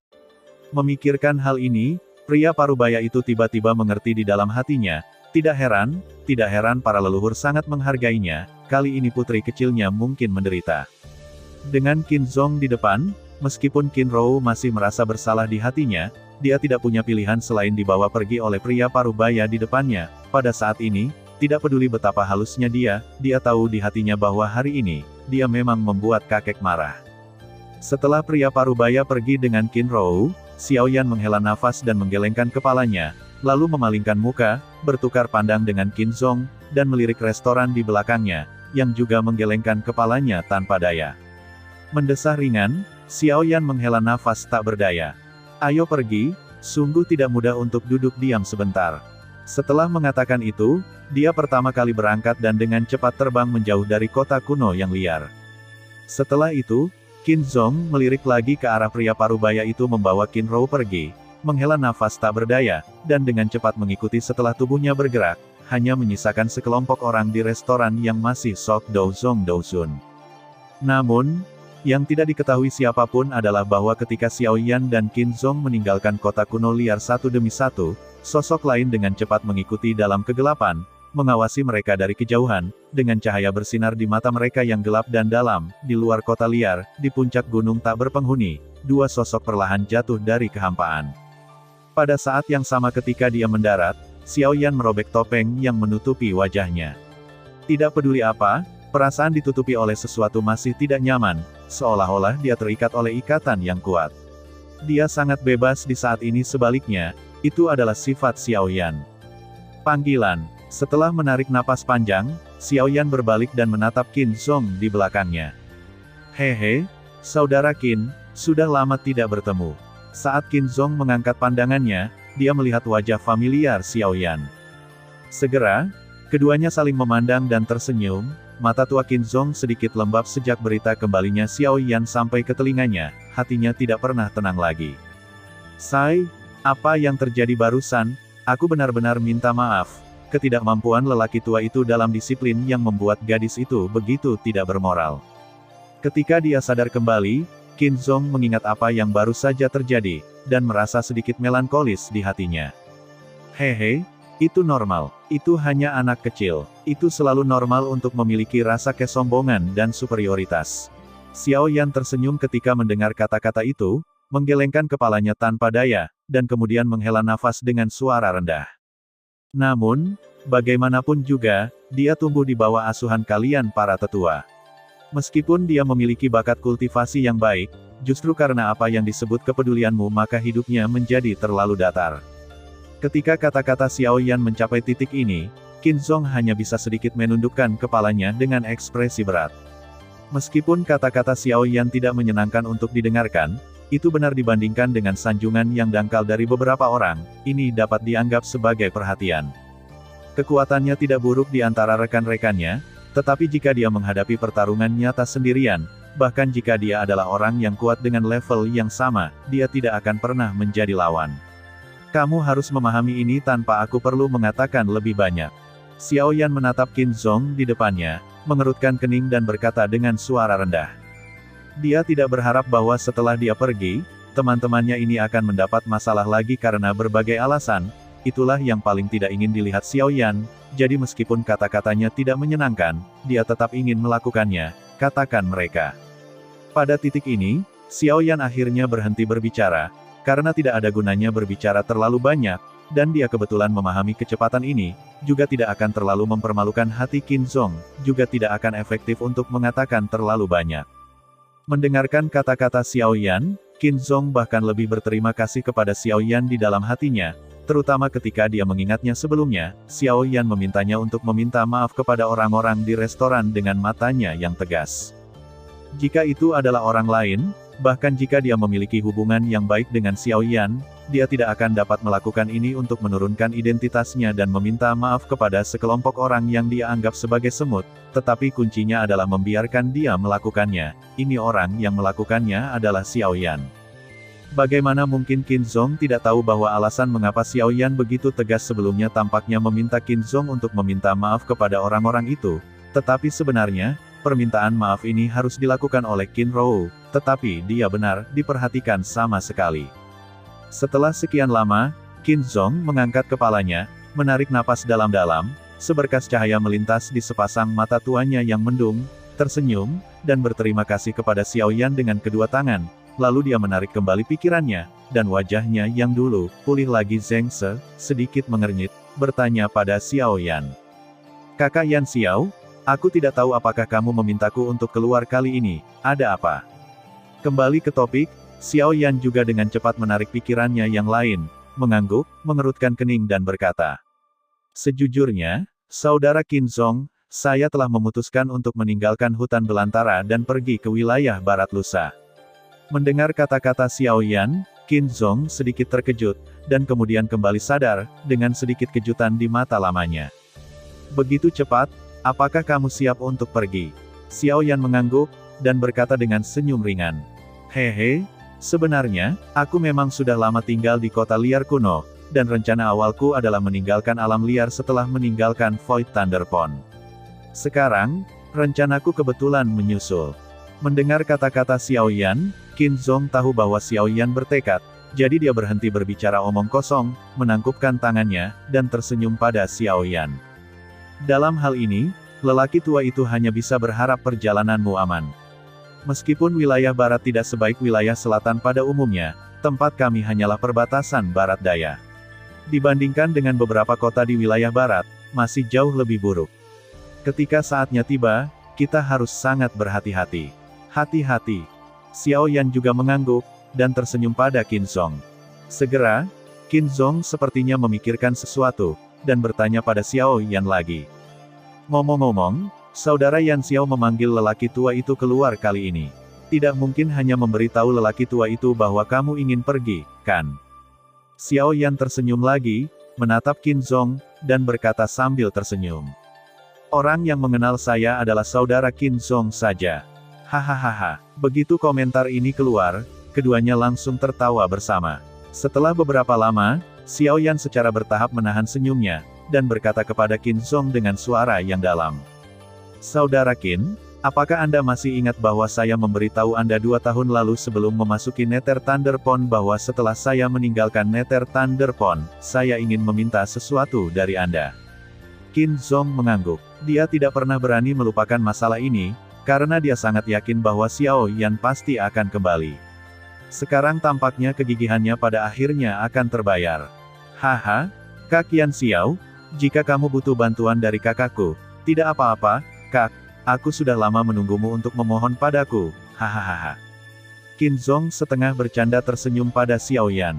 Memikirkan hal ini, pria parubaya itu tiba-tiba mengerti di dalam hatinya. Tidak heran para leluhur sangat menghargainya, kali ini putri kecilnya mungkin menderita. Dengan Qin Zhong di depan, meskipun Qin Rou masih merasa bersalah di hatinya, dia tidak punya pilihan selain dibawa pergi oleh pria parubaya di depannya. Pada saat ini, tidak peduli betapa halusnya dia tahu di hatinya bahwa hari ini, dia memang membuat kakek marah. Setelah pria parubaya pergi dengan Qin Rou, Xiao Yan menghela nafas dan menggelengkan kepalanya, lalu memalingkan muka, bertukar pandang dengan Qin Zhong, dan melirik restoran di belakangnya, yang juga menggelengkan kepalanya tanpa daya. Mendesah ringan, Xiao Yan menghela nafas tak berdaya. Ayo pergi, Sungguh tidak mudah untuk duduk diam sebentar. Setelah mengatakan itu, dia pertama kali berangkat dan dengan cepat terbang menjauh dari kota kuno yang liar. Setelah itu, Qin Zhong melirik lagi ke arah pria parubaya itu membawa Qin Rou pergi, menghela nafas tak berdaya, dan dengan cepat mengikuti setelah tubuhnya bergerak, hanya menyisakan sekelompok orang di restoran yang masih sok Douzong Douzun. Namun, yang tidak diketahui siapapun adalah bahwa ketika Xiao Yan dan Qin Zhong meninggalkan kota kuno liar satu demi satu, sosok lain dengan cepat mengikuti dalam kegelapan, mengawasi mereka dari kejauhan, dengan cahaya bersinar di mata mereka yang gelap dan dalam, di luar kota liar, di puncak gunung tak berpenghuni, dua sosok perlahan jatuh dari kehampaan. Pada saat yang sama ketika dia mendarat, Xiao Yan merobek topeng yang menutupi wajahnya. Tidak peduli apa, perasaan ditutupi oleh sesuatu masih tidak nyaman, seolah-olah dia terikat oleh ikatan yang kuat. Dia sangat bebas di saat ini sebaliknya, itu adalah sifat Xiao Yan. Panggilan. Setelah menarik napas panjang, Xiao Yan berbalik dan menatap Qin Zhong di belakangnya. Hehe, saudara Qin, sudah lama tidak bertemu. Saat Qin Zhong mengangkat pandangannya, dia melihat wajah familiar Xiao Yan. Segera, keduanya saling memandang dan tersenyum. Mata tua Qin Zhong sedikit lembab sejak berita kembalinya Xiao Yan sampai ke telinganya, hatinya tidak pernah tenang lagi. Sai, apa yang terjadi barusan? Aku benar-benar minta maaf. Ketidakmampuan lelaki tua itu dalam disiplin yang membuat gadis itu begitu tidak bermoral. Ketika dia sadar kembali, Qin Zhong mengingat apa yang baru saja terjadi, dan merasa sedikit melankolis di hatinya. Hehe, itu normal. Itu hanya anak kecil. Itu selalu normal untuk memiliki rasa kesombongan dan superioritas. Xiao Yan tersenyum ketika mendengar kata-kata itu, menggelengkan kepalanya tanpa daya, dan kemudian menghela nafas dengan suara rendah. Namun, bagaimanapun juga, dia tumbuh di bawah asuhan kalian para tetua. Meskipun dia memiliki bakat kultivasi yang baik, justru karena apa yang disebut kepedulianmu maka hidupnya menjadi terlalu datar. Ketika kata-kata Xiao Yan mencapai titik ini, Qin Zhong hanya bisa sedikit menundukkan kepalanya dengan ekspresi berat. Meskipun kata-kata Xiao Yan tidak menyenangkan untuk didengarkan, itu benar dibandingkan dengan sanjungan yang dangkal dari beberapa orang, ini dapat dianggap sebagai perhatian. Kekuatannya tidak buruk di antara rekan-rekannya, tetapi jika dia menghadapi pertarungan nyata sendirian, bahkan jika dia adalah orang yang kuat dengan level yang sama, dia tidak akan pernah menjadi lawan. Kamu harus memahami ini tanpa aku perlu mengatakan lebih banyak. Xiao Yan menatap Qin Zhong di depannya, mengerutkan kening dan berkata dengan suara rendah. Dia tidak berharap bahwa setelah dia pergi, teman-temannya ini akan mendapat masalah lagi karena berbagai alasan, itulah yang paling tidak ingin dilihat Xiao Yan, jadi meskipun kata-katanya tidak menyenangkan, dia tetap ingin melakukannya, katakan mereka. Pada titik ini, Xiao Yan akhirnya berhenti berbicara, karena tidak ada gunanya berbicara terlalu banyak, dan dia kebetulan memahami kecepatan ini, juga tidak akan terlalu mempermalukan hati Qin Zhong, juga tidak akan efektif untuk mengatakan terlalu banyak. Mendengarkan kata-kata Xiao Yan, Qin Zhong bahkan lebih berterima kasih kepada Xiao Yan di dalam hatinya, terutama ketika dia mengingatnya sebelumnya, Xiao Yan memintanya untuk meminta maaf kepada orang-orang di restoran dengan matanya yang tegas. Jika itu adalah orang lain, bahkan jika dia memiliki hubungan yang baik dengan Xiao Yan, dia tidak akan dapat melakukan ini untuk menurunkan identitasnya dan meminta maaf kepada sekelompok orang yang dia anggap sebagai semut, tetapi kuncinya adalah membiarkan dia melakukannya. Ini orang yang melakukannya adalah Xiao Yan. Bagaimana mungkin Qin Zhong tidak tahu bahwa alasan mengapa Xiao Yan begitu tegas sebelumnya tampaknya meminta Qin Zhong untuk meminta maaf kepada orang-orang itu, tetapi sebenarnya, permintaan maaf ini harus dilakukan oleh Qin Rou, tetapi dia benar, diperhatikan sama sekali. Setelah sekian lama, Qin Zhong mengangkat kepalanya, menarik napas dalam-dalam, seberkas cahaya melintas di sepasang mata tuanya yang mendung, tersenyum, dan berterima kasih kepada Xiao Yan dengan kedua tangan, lalu dia menarik kembali pikirannya, dan wajahnya yang dulu pulih lagi Zheng Se, sedikit mengernyit, bertanya pada Xiao Yan. Kakak Yan Xiao, aku tidak tahu apakah kamu memintaku untuk keluar kali ini, ada apa? Kembali ke topik, Xiao Yan juga dengan cepat menarik pikirannya yang lain, mengangguk, mengerutkan kening dan berkata. Sejujurnya, Saudara Qin Zhong, saya telah memutuskan untuk meninggalkan hutan belantara dan pergi ke wilayah barat lusa. Mendengar kata-kata Xiao Yan, Qin Zong sedikit terkejut, dan kemudian kembali sadar, dengan sedikit kejutan di mata lamanya. Begitu cepat, apakah kamu siap untuk pergi? Xiao Yan mengangguk, dan berkata dengan senyum ringan. Hehe, sebenarnya, aku memang sudah lama tinggal di kota liar kuno, dan rencana awalku adalah meninggalkan alam liar setelah meninggalkan Void Thunder Pond. Sekarang, rencanaku kebetulan menyusul. Mendengar kata-kata Xiao Yan, Qin Zong tahu bahwa Xiao Yan bertekad, jadi dia berhenti berbicara omong kosong, menangkupkan tangannya, dan tersenyum pada Xiao Yan. Dalam hal ini, lelaki tua itu hanya bisa berharap perjalananmu aman. Meskipun wilayah barat tidak sebaik wilayah selatan pada umumnya, tempat kami hanyalah perbatasan barat daya. Dibandingkan dengan beberapa kota di wilayah barat, masih jauh lebih buruk. Ketika saatnya tiba, kita harus sangat berhati-hati. Hati-hati. Xiao Yan juga mengangguk, dan tersenyum pada Qin Zong. Segera, Qin Zong sepertinya memikirkan sesuatu, dan bertanya pada Xiao Yan lagi. Ngomong-ngomong, saudara Yan Xiao memanggil lelaki tua itu keluar kali ini. Tidak mungkin hanya memberitahu lelaki tua itu bahwa kamu ingin pergi, kan? Xiao Yan tersenyum lagi, menatap Qin Zong, dan berkata sambil tersenyum. Orang yang mengenal saya adalah saudara Qin Zong saja. Hahaha. Begitu komentar ini keluar, keduanya langsung tertawa bersama. Setelah beberapa lama, Xiao Yan secara bertahap menahan senyumnya, dan berkata kepada Qin Zong dengan suara yang dalam. Saudara Qin, apakah Anda masih ingat bahwa saya memberitahu Anda 2 tahun lalu sebelum memasuki Nether Thunder Pond bahwa setelah saya meninggalkan Nether Thunder Pond, saya ingin meminta sesuatu dari Anda? Qin Zong mengangguk. Dia tidak pernah berani melupakan masalah ini, karena dia sangat yakin bahwa Xiao Yan pasti akan kembali. Sekarang tampaknya kegigihannya pada akhirnya akan terbayar. Haha, Kak Yan Xiao, jika kamu butuh bantuan dari kakakku, tidak apa-apa, Kak, aku sudah lama menunggumu untuk memohon padaku, hahaha. Qin Zong setengah bercanda tersenyum pada Xiao Yan.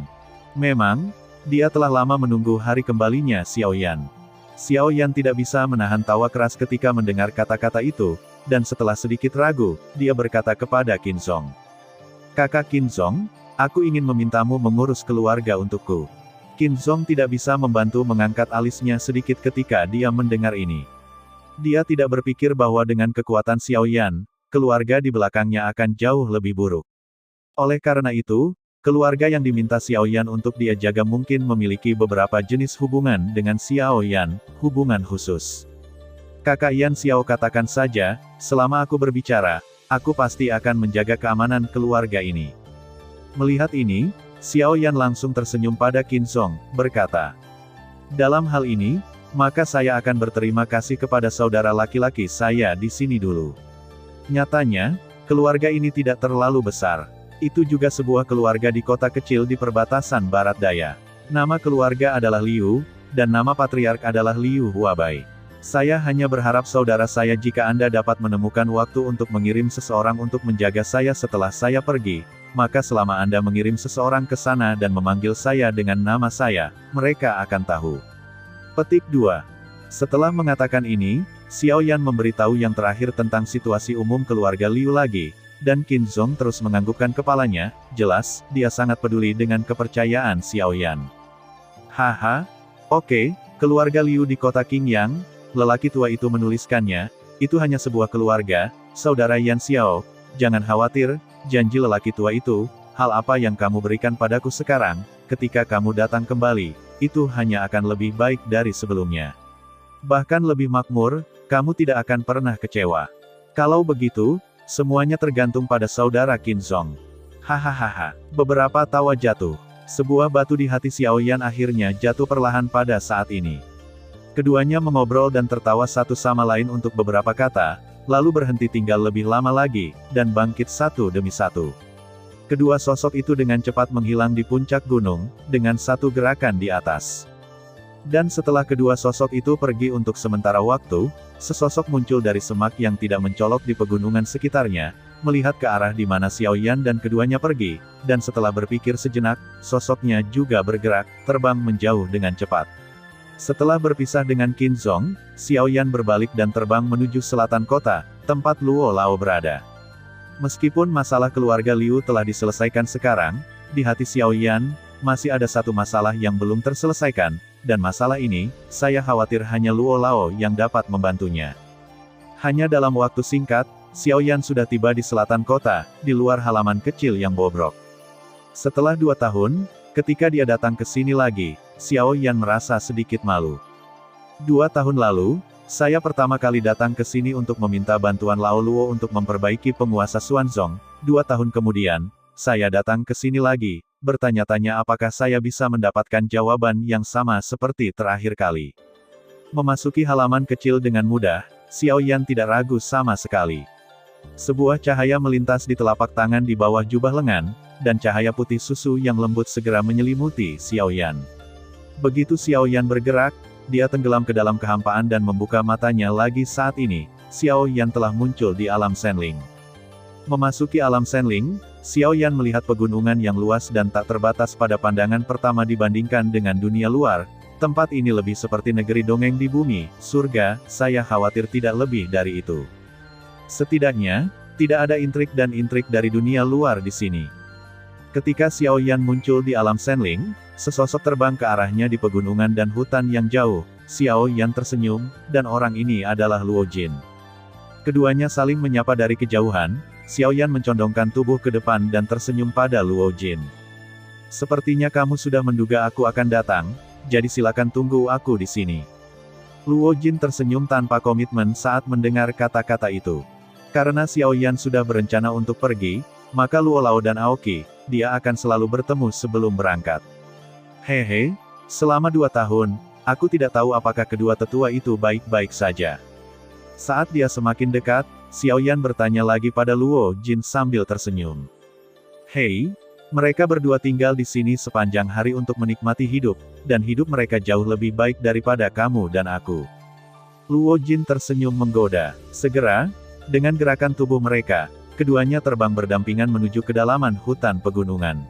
Memang, dia telah lama menunggu hari kembalinya Xiao Yan. Xiao Yan tidak bisa menahan tawa keras ketika mendengar kata-kata itu, dan setelah sedikit ragu, dia berkata kepada Qin Zong. Kakak Qin Zong, aku ingin memintamu mengurus keluarga untukku. Qin Zong tidak bisa membantu mengangkat alisnya sedikit ketika dia mendengar ini. Dia tidak berpikir bahwa dengan kekuatan Xiao Yan, keluarga di belakangnya akan jauh lebih buruk. Oleh karena itu, keluarga yang diminta Xiao Yan untuk dia jaga mungkin memiliki beberapa jenis hubungan dengan Xiao Yan, hubungan khusus. Kakak Yan Xiao, katakan saja, selama aku berbicara, aku pasti akan menjaga keamanan keluarga ini. Melihat ini, Xiao Yan langsung tersenyum pada Qin Zong, berkata. Dalam hal ini, maka saya akan berterima kasih kepada saudara laki-laki saya di sini dulu. Nyatanya, keluarga ini tidak terlalu besar. Itu juga sebuah keluarga di kota kecil di perbatasan barat daya. Nama keluarga adalah Liu, dan nama patriark adalah Liu Huabai. Saya hanya berharap saudara saya jika Anda dapat menemukan waktu untuk mengirim seseorang untuk menjaga saya setelah saya pergi, maka selama Anda mengirim seseorang ke sana dan memanggil saya dengan nama saya, mereka akan tahu. Petik 2. Setelah mengatakan ini, Xiao Yan memberitahu yang terakhir tentang situasi umum keluarga Liu lagi, dan Qin Zong terus menganggukkan kepalanya, jelas, dia sangat peduli dengan kepercayaan Xiao Yan. Haha, oke, keluarga Liu di kota Qingyang, lelaki tua itu menuliskannya, itu hanya sebuah keluarga, saudara Yan Xiao, jangan khawatir, janji lelaki tua itu, hal apa yang kamu berikan padaku sekarang, ketika kamu datang kembali, itu hanya akan lebih baik dari sebelumnya. Bahkan lebih makmur, kamu tidak akan pernah kecewa. Kalau begitu, semuanya tergantung pada saudara Qin Zong. Hahaha, beberapa tawa jatuh. Sebuah batu di hati Xiao Yan akhirnya jatuh perlahan pada saat ini. Keduanya mengobrol dan tertawa satu sama lain untuk beberapa kata, lalu berhenti tinggal lebih lama lagi, dan bangkit satu demi satu. Kedua sosok itu dengan cepat menghilang di puncak gunung, dengan satu gerakan di atas. Dan setelah kedua sosok itu pergi untuk sementara waktu, sesosok muncul dari semak yang tidak mencolok di pegunungan sekitarnya, melihat ke arah di mana Xiao Yan dan keduanya pergi, dan setelah berpikir sejenak, sosoknya juga bergerak, terbang menjauh dengan cepat. Setelah berpisah dengan Qin Zong, Xiao Yan berbalik dan terbang menuju selatan kota, tempat Luo Lao berada. Meskipun masalah keluarga Liu telah diselesaikan sekarang, di hati Xiao Yan, masih ada satu masalah yang belum terselesaikan, dan masalah ini, saya khawatir hanya Luo Lao yang dapat membantunya. Hanya dalam waktu singkat, Xiao Yan sudah tiba di selatan kota, di luar halaman kecil yang bobrok. Setelah 2 tahun, ketika dia datang ke sini lagi, Xiao Yan merasa sedikit malu. 2 tahun lalu, saya pertama kali datang ke sini untuk meminta bantuan Lao Luo untuk memperbaiki penguasa Xuanzong. 2 tahun kemudian, saya datang ke sini lagi, bertanya-tanya apakah saya bisa mendapatkan jawaban yang sama seperti terakhir kali. Memasuki halaman kecil dengan mudah, Xiao Yan tidak ragu sama sekali. Sebuah cahaya melintas di telapak tangan di bawah jubah lengan, dan cahaya putih susu yang lembut segera menyelimuti Xiao Yan. Begitu Xiao Yan bergerak, dia tenggelam ke dalam kehampaan dan membuka matanya lagi. Saat ini, Xiao Yan telah muncul di alam Senling. Memasuki alam Senling, Xiao Yan melihat pegunungan yang luas dan tak terbatas pada pandangan pertama dibandingkan dengan dunia luar. Tempat ini lebih seperti negeri dongeng di bumi, surga, saya khawatir tidak lebih dari itu. Setidaknya, tidak ada intrik dan intrik dari dunia luar di sini. Ketika Xiao Yan muncul di alam Senling, sesosok terbang ke arahnya di pegunungan dan hutan yang jauh. Xiao Yan tersenyum, dan orang ini adalah Luo Jin. Keduanya saling menyapa dari kejauhan. Xiao Yan mencondongkan tubuh ke depan dan tersenyum pada Luo Jin. Sepertinya kamu sudah menduga aku akan datang, jadi silakan tunggu aku di sini. Luo Jin tersenyum tanpa komitmen saat mendengar kata-kata itu. Karena Xiao Yan sudah berencana untuk pergi, maka Luo Lao dan Aoki, dia akan selalu bertemu sebelum berangkat. Hehe, selama 2 tahun, aku tidak tahu apakah kedua tetua itu baik-baik saja. Saat dia semakin dekat, Xiao Yan bertanya lagi pada Luo Jin sambil tersenyum. Hei, mereka berdua tinggal di sini sepanjang hari untuk menikmati hidup, dan hidup mereka jauh lebih baik daripada kamu dan aku. Luo Jin tersenyum menggoda. Segera, dengan gerakan tubuh mereka, keduanya terbang berdampingan menuju kedalaman hutan pegunungan.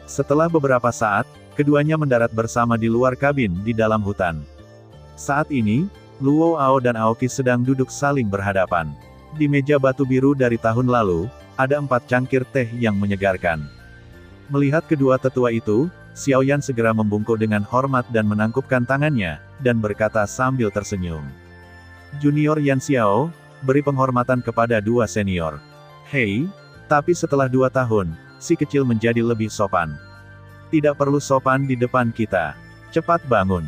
Setelah beberapa saat, keduanya mendarat bersama di luar kabin di dalam hutan. Saat ini, Luo Ao dan Aoki sedang duduk saling berhadapan. Di meja batu biru dari tahun lalu, ada 4 cangkir teh yang menyegarkan. Melihat kedua tetua itu, Xiao Yan segera membungkuk dengan hormat dan menangkupkan tangannya, dan berkata sambil tersenyum. Junior Yan Xiao, beri penghormatan kepada 2 senior. Hei, tapi setelah 2 tahun, si kecil menjadi lebih sopan. Tidak perlu sopan di depan kita. Cepat bangun.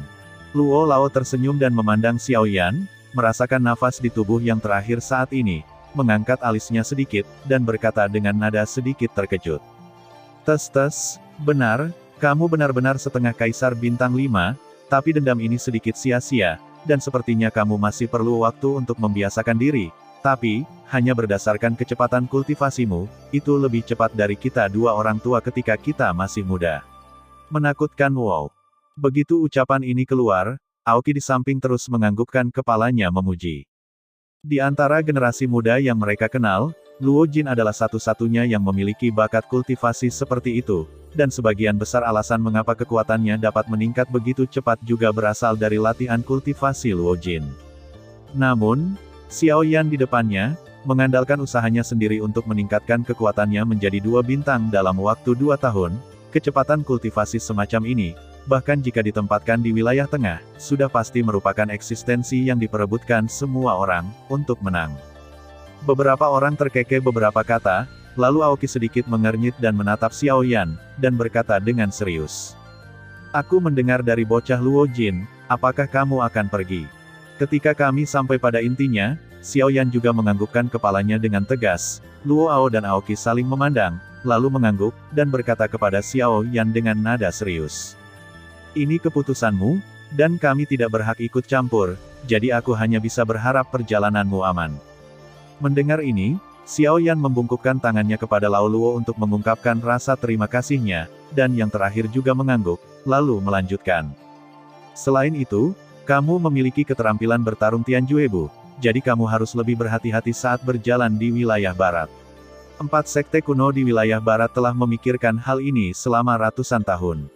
Luo Lao tersenyum dan memandang Xiao Yan, merasakan nafas di tubuh yang terakhir saat ini, mengangkat alisnya sedikit, dan berkata dengan nada sedikit terkejut. Tes, benar, kamu benar-benar setengah kaisar bintang 5, tapi dendam ini sedikit sia-sia, dan sepertinya kamu masih perlu waktu untuk membiasakan diri, tapi, hanya berdasarkan kecepatan kultivasimu, itu lebih cepat dari kita 2 orang tua ketika kita masih muda. Menakutkan wow. Begitu ucapan ini keluar, Aoki di samping terus menganggukkan kepalanya memuji. Di antara generasi muda yang mereka kenal, Luo Jin adalah satu-satunya yang memiliki bakat kultivasi seperti itu, dan sebagian besar alasan mengapa kekuatannya dapat meningkat begitu cepat juga berasal dari latihan kultivasi Luo Jin. Namun, Xiao Yan di depannya, mengandalkan usahanya sendiri untuk meningkatkan kekuatannya menjadi 2 bintang dalam waktu 2 tahun, kecepatan kultivasi semacam ini, bahkan jika ditempatkan di wilayah tengah, sudah pasti merupakan eksistensi yang diperebutkan semua orang, untuk menang. Beberapa orang terkekeh beberapa kata, lalu Aoki sedikit mengernyit dan menatap Xiao Yan, dan berkata dengan serius. Aku mendengar dari bocah Luo Jin, apakah kamu akan pergi? Ketika kami sampai pada intinya, Xiao Yan juga menganggukkan kepalanya dengan tegas. Luo Ao dan Aoki saling memandang, lalu mengangguk, dan berkata kepada Xiao Yan dengan nada serius. Ini keputusanmu, dan kami tidak berhak ikut campur, jadi aku hanya bisa berharap perjalananmu aman. Mendengar ini, Xiao Yan membungkukkan tangannya kepada Lao Luo untuk mengungkapkan rasa terima kasihnya, dan yang terakhir juga mengangguk, lalu melanjutkan. Selain itu, kamu memiliki keterampilan bertarung Tianjuebu, jadi kamu harus lebih berhati-hati saat berjalan di wilayah barat. 4 sekte kuno di wilayah barat telah memikirkan hal ini selama ratusan tahun.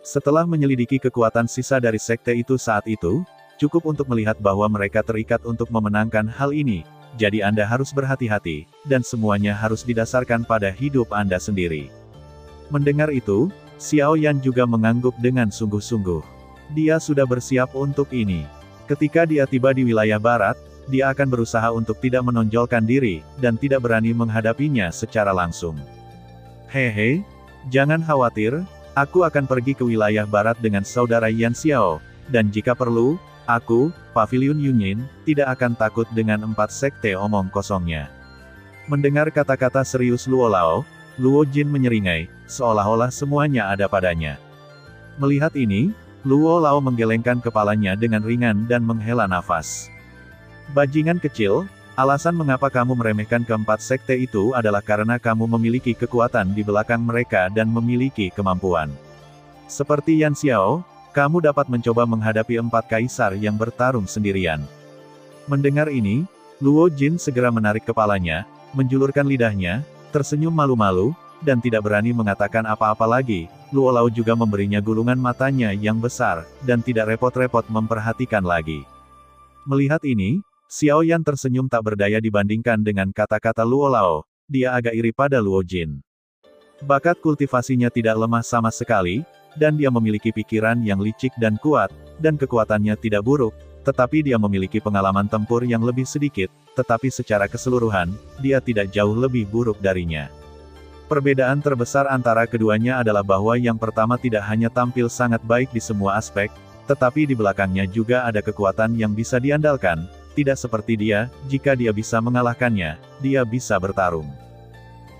Setelah menyelidiki kekuatan sisa dari sekte itu saat itu, cukup untuk melihat bahwa mereka terikat untuk memenangkan hal ini, jadi Anda harus berhati-hati, dan semuanya harus didasarkan pada hidup Anda sendiri. Mendengar itu, Xiao Yan juga mengangguk dengan sungguh-sungguh. Dia sudah bersiap untuk ini. Ketika dia tiba di wilayah barat, dia akan berusaha untuk tidak menonjolkan diri, dan tidak berani menghadapinya secara langsung. Hehe, jangan khawatir, aku akan pergi ke wilayah barat dengan saudara Yan Xiao, dan jika perlu, aku, Pavilion Yunyin, tidak akan takut dengan 4 sekte omong kosongnya. Mendengar kata-kata serius Luo Lao, Luo Jin menyeringai, seolah-olah semuanya ada padanya. Melihat ini, Luo Lao menggelengkan kepalanya dengan ringan dan menghela nafas. Bajingan kecil, alasan mengapa kamu meremehkan keempat sekte itu adalah karena kamu memiliki kekuatan di belakang mereka dan memiliki kemampuan. Seperti Yan Xiao, kamu dapat mencoba menghadapi 4 kaisar yang bertarung sendirian. Mendengar ini, Luo Jin segera menarik kepalanya, menjulurkan lidahnya, tersenyum malu-malu, dan tidak berani mengatakan apa-apa lagi. Luo Lao juga memberinya gulungan matanya yang besar, dan tidak repot-repot memperhatikan lagi. Melihat ini, Xiao Yan tersenyum tak berdaya dibandingkan dengan kata-kata Luo Lao, dia agak iri pada Luo Jin. Bakat kultivasinya tidak lemah sama sekali, dan dia memiliki pikiran yang licik dan kuat, dan kekuatannya tidak buruk, tetapi dia memiliki pengalaman tempur yang lebih sedikit, tetapi secara keseluruhan, dia tidak jauh lebih buruk darinya. Perbedaan terbesar antara keduanya adalah bahwa yang pertama tidak hanya tampil sangat baik di semua aspek, tetapi di belakangnya juga ada kekuatan yang bisa diandalkan, tidak seperti dia, jika dia bisa mengalahkannya, dia bisa bertarung.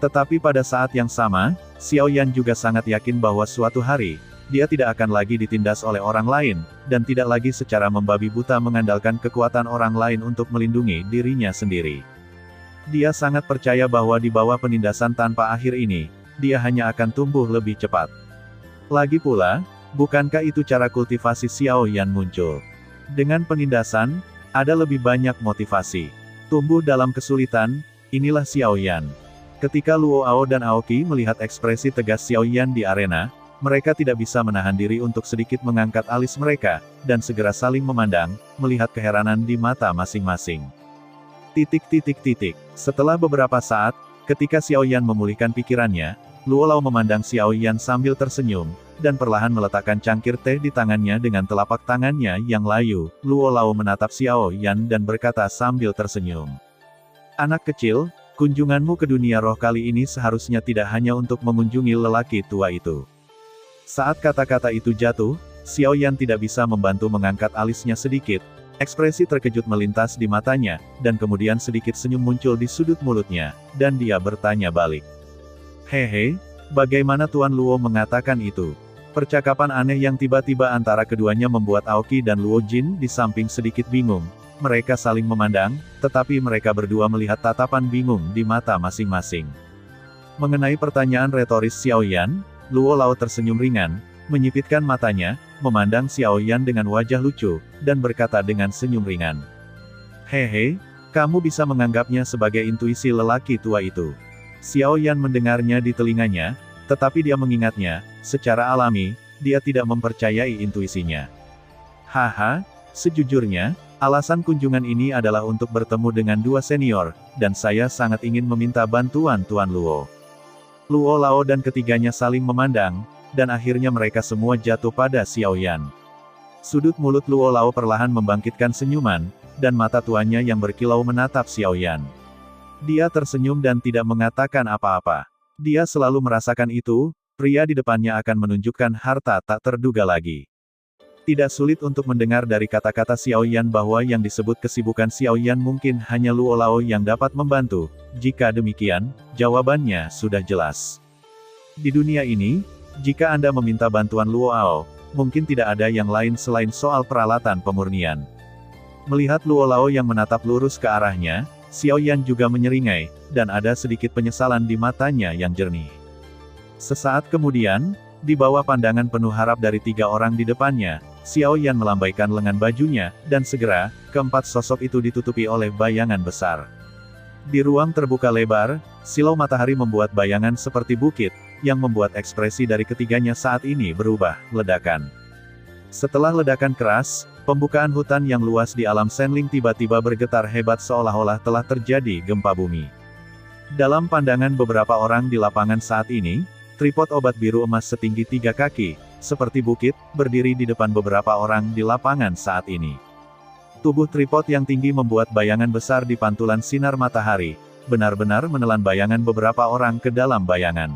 Tetapi pada saat yang sama, Xiao Yan juga sangat yakin bahwa suatu hari, dia tidak akan lagi ditindas oleh orang lain, dan tidak lagi secara membabi buta mengandalkan kekuatan orang lain untuk melindungi dirinya sendiri. Dia sangat percaya bahwa di bawah penindasan tanpa akhir ini, dia hanya akan tumbuh lebih cepat. Lagi pula, bukankah itu cara kultivasi Xiao Yan muncul? Dengan penindasan, ada lebih banyak motivasi. Tumbuh dalam kesulitan, inilah Xiao Yan. Ketika Luo Ao dan Aoki melihat ekspresi tegas Xiao Yan di arena, mereka tidak bisa menahan diri untuk sedikit mengangkat alis mereka, dan segera saling memandang, melihat keheranan di mata masing-masing. Setelah beberapa saat, ketika Xiao Yan memulihkan pikirannya, Luo Lao memandang Xiao Yan sambil tersenyum, dan perlahan meletakkan cangkir teh di tangannya dengan telapak tangannya yang layu. Luo Lao menatap Xiao Yan dan berkata sambil tersenyum. Anak kecil, kunjunganmu ke dunia roh kali ini seharusnya tidak hanya untuk mengunjungi lelaki tua itu. Saat kata-kata itu jatuh, Xiao Yan tidak bisa membantu mengangkat alisnya sedikit. Ekspresi terkejut melintas di matanya, dan kemudian sedikit senyum muncul di sudut mulutnya, dan dia bertanya balik. Hehe, bagaimana Tuan Luo mengatakan itu? Percakapan aneh yang tiba-tiba antara keduanya membuat Aoki dan Luo Jin di samping sedikit bingung. Mereka saling memandang, tetapi mereka berdua melihat tatapan bingung di mata masing-masing. Mengenai pertanyaan retoris Xiao Yan, Luo Lao tersenyum ringan, menyipitkan matanya, memandang Xiao Yan dengan wajah lucu, dan berkata dengan senyum ringan. Hehe, kamu bisa menganggapnya sebagai intuisi lelaki tua itu. Xiao Yan mendengarnya di telinganya, tetapi dia mengingatnya, secara alami, dia tidak mempercayai intuisinya. Haha, sejujurnya, alasan kunjungan ini adalah untuk bertemu dengan 2 senior, dan saya sangat ingin meminta bantuan Tuan Luo. Luo Lao dan ketiganya saling memandang, dan akhirnya mereka semua jatuh pada Xiao Yan. Sudut mulut Luo Lao perlahan membangkitkan senyuman, dan mata tuanya yang berkilau menatap Xiao Yan. Dia tersenyum dan tidak mengatakan apa-apa. Dia selalu merasakan itu, pria di depannya akan menunjukkan harta tak terduga lagi. Tidak sulit untuk mendengar dari kata-kata Xiao Yan bahwa yang disebut kesibukan Xiao Yan mungkin hanya Luo Lao yang dapat membantu. Jika demikian, jawabannya sudah jelas. Di dunia ini, jika Anda meminta bantuan Luo Ao, mungkin tidak ada yang lain selain soal peralatan pemurnian. Melihat Luo Lao yang menatap lurus ke arahnya, Xiao Yan juga menyeringai, dan ada sedikit penyesalan di matanya yang jernih. Sesaat kemudian, di bawah pandangan penuh harap dari 3 orang di depannya, Xiao Yan melambaikan lengan bajunya, dan segera, keempat sosok itu ditutupi oleh bayangan besar. Di ruang terbuka lebar, silau matahari membuat bayangan seperti bukit, yang membuat ekspresi dari ketiganya saat ini berubah, ledakan. Setelah ledakan keras, Pembukaan hutan yang luas di alam Senling tiba-tiba bergetar hebat seolah-olah telah terjadi gempa bumi. Dalam pandangan beberapa orang di lapangan saat ini, tripod obat biru emas setinggi 3 kaki, seperti bukit, berdiri di depan beberapa orang di lapangan saat ini. Tubuh tripod yang tinggi membuat bayangan besar di pantulan sinar matahari, benar-benar menelan bayangan beberapa orang ke dalam bayangan.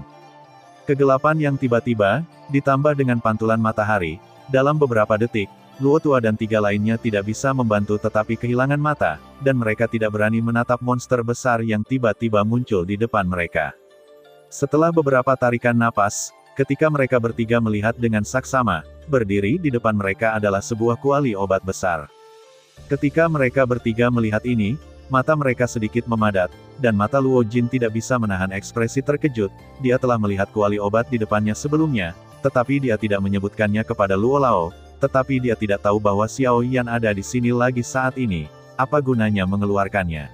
Kegelapan yang tiba-tiba, ditambah dengan pantulan matahari, dalam beberapa detik, Luo Tua dan 3 lainnya tidak bisa membantu tetapi kehilangan mata, dan mereka tidak berani menatap monster besar yang tiba-tiba muncul di depan mereka. Setelah beberapa tarikan napas, ketika mereka bertiga melihat dengan saksama, berdiri di depan mereka adalah sebuah kuali obat besar. Ketika mereka bertiga melihat ini, mata mereka sedikit memadat, dan mata Luo Jin tidak bisa menahan ekspresi terkejut. Dia telah melihat kuali obat di depannya sebelumnya, tetapi dia tidak menyebutkannya kepada Luo Lao, tetapi dia tidak tahu bahwa Xiao Yan ada di sini lagi saat ini. Apa gunanya mengeluarkannya?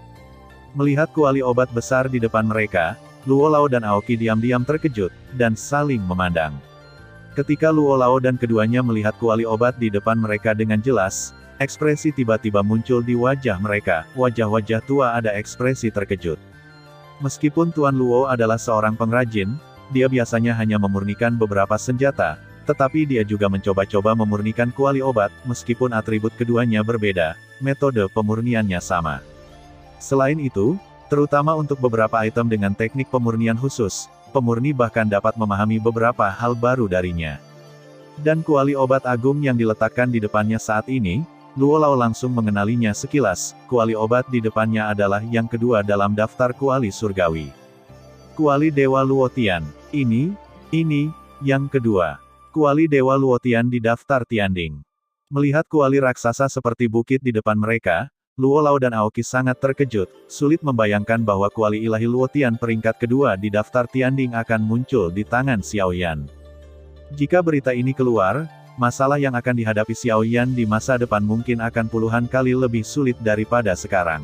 Melihat kuali obat besar di depan mereka, Luo Lao dan Aoki diam-diam terkejut, dan saling memandang. Ketika Luo Lao dan keduanya melihat kuali obat di depan mereka dengan jelas, ekspresi tiba-tiba muncul di wajah mereka, wajah-wajah tua ada ekspresi terkejut. Meskipun Tuan Luo adalah seorang pengrajin, dia biasanya hanya memurnikan beberapa senjata, tetapi dia juga mencoba-coba memurnikan kuali obat, meskipun atribut keduanya berbeda, metode pemurniannya sama. Selain itu, terutama untuk beberapa item dengan teknik pemurnian khusus, pemurni bahkan dapat memahami beberapa hal baru darinya. Dan kuali obat agung yang diletakkan di depannya saat ini, Luo Lao langsung mengenalinya sekilas. Kuali obat di depannya adalah yang kedua dalam daftar kuali surgawi. Kuali Dewa Luotian. Ini, yang kedua. Kuali Dewa Luotian di daftar Tianding. Melihat kuali raksasa seperti bukit di depan mereka, Luo Lao dan Aoki sangat terkejut, sulit membayangkan bahwa kuali ilahi Luotian peringkat kedua di daftar Tianding akan muncul di tangan Xiao Yan. Jika berita ini keluar, masalah yang akan dihadapi Xiao Yan di masa depan mungkin akan puluhan kali lebih sulit daripada sekarang.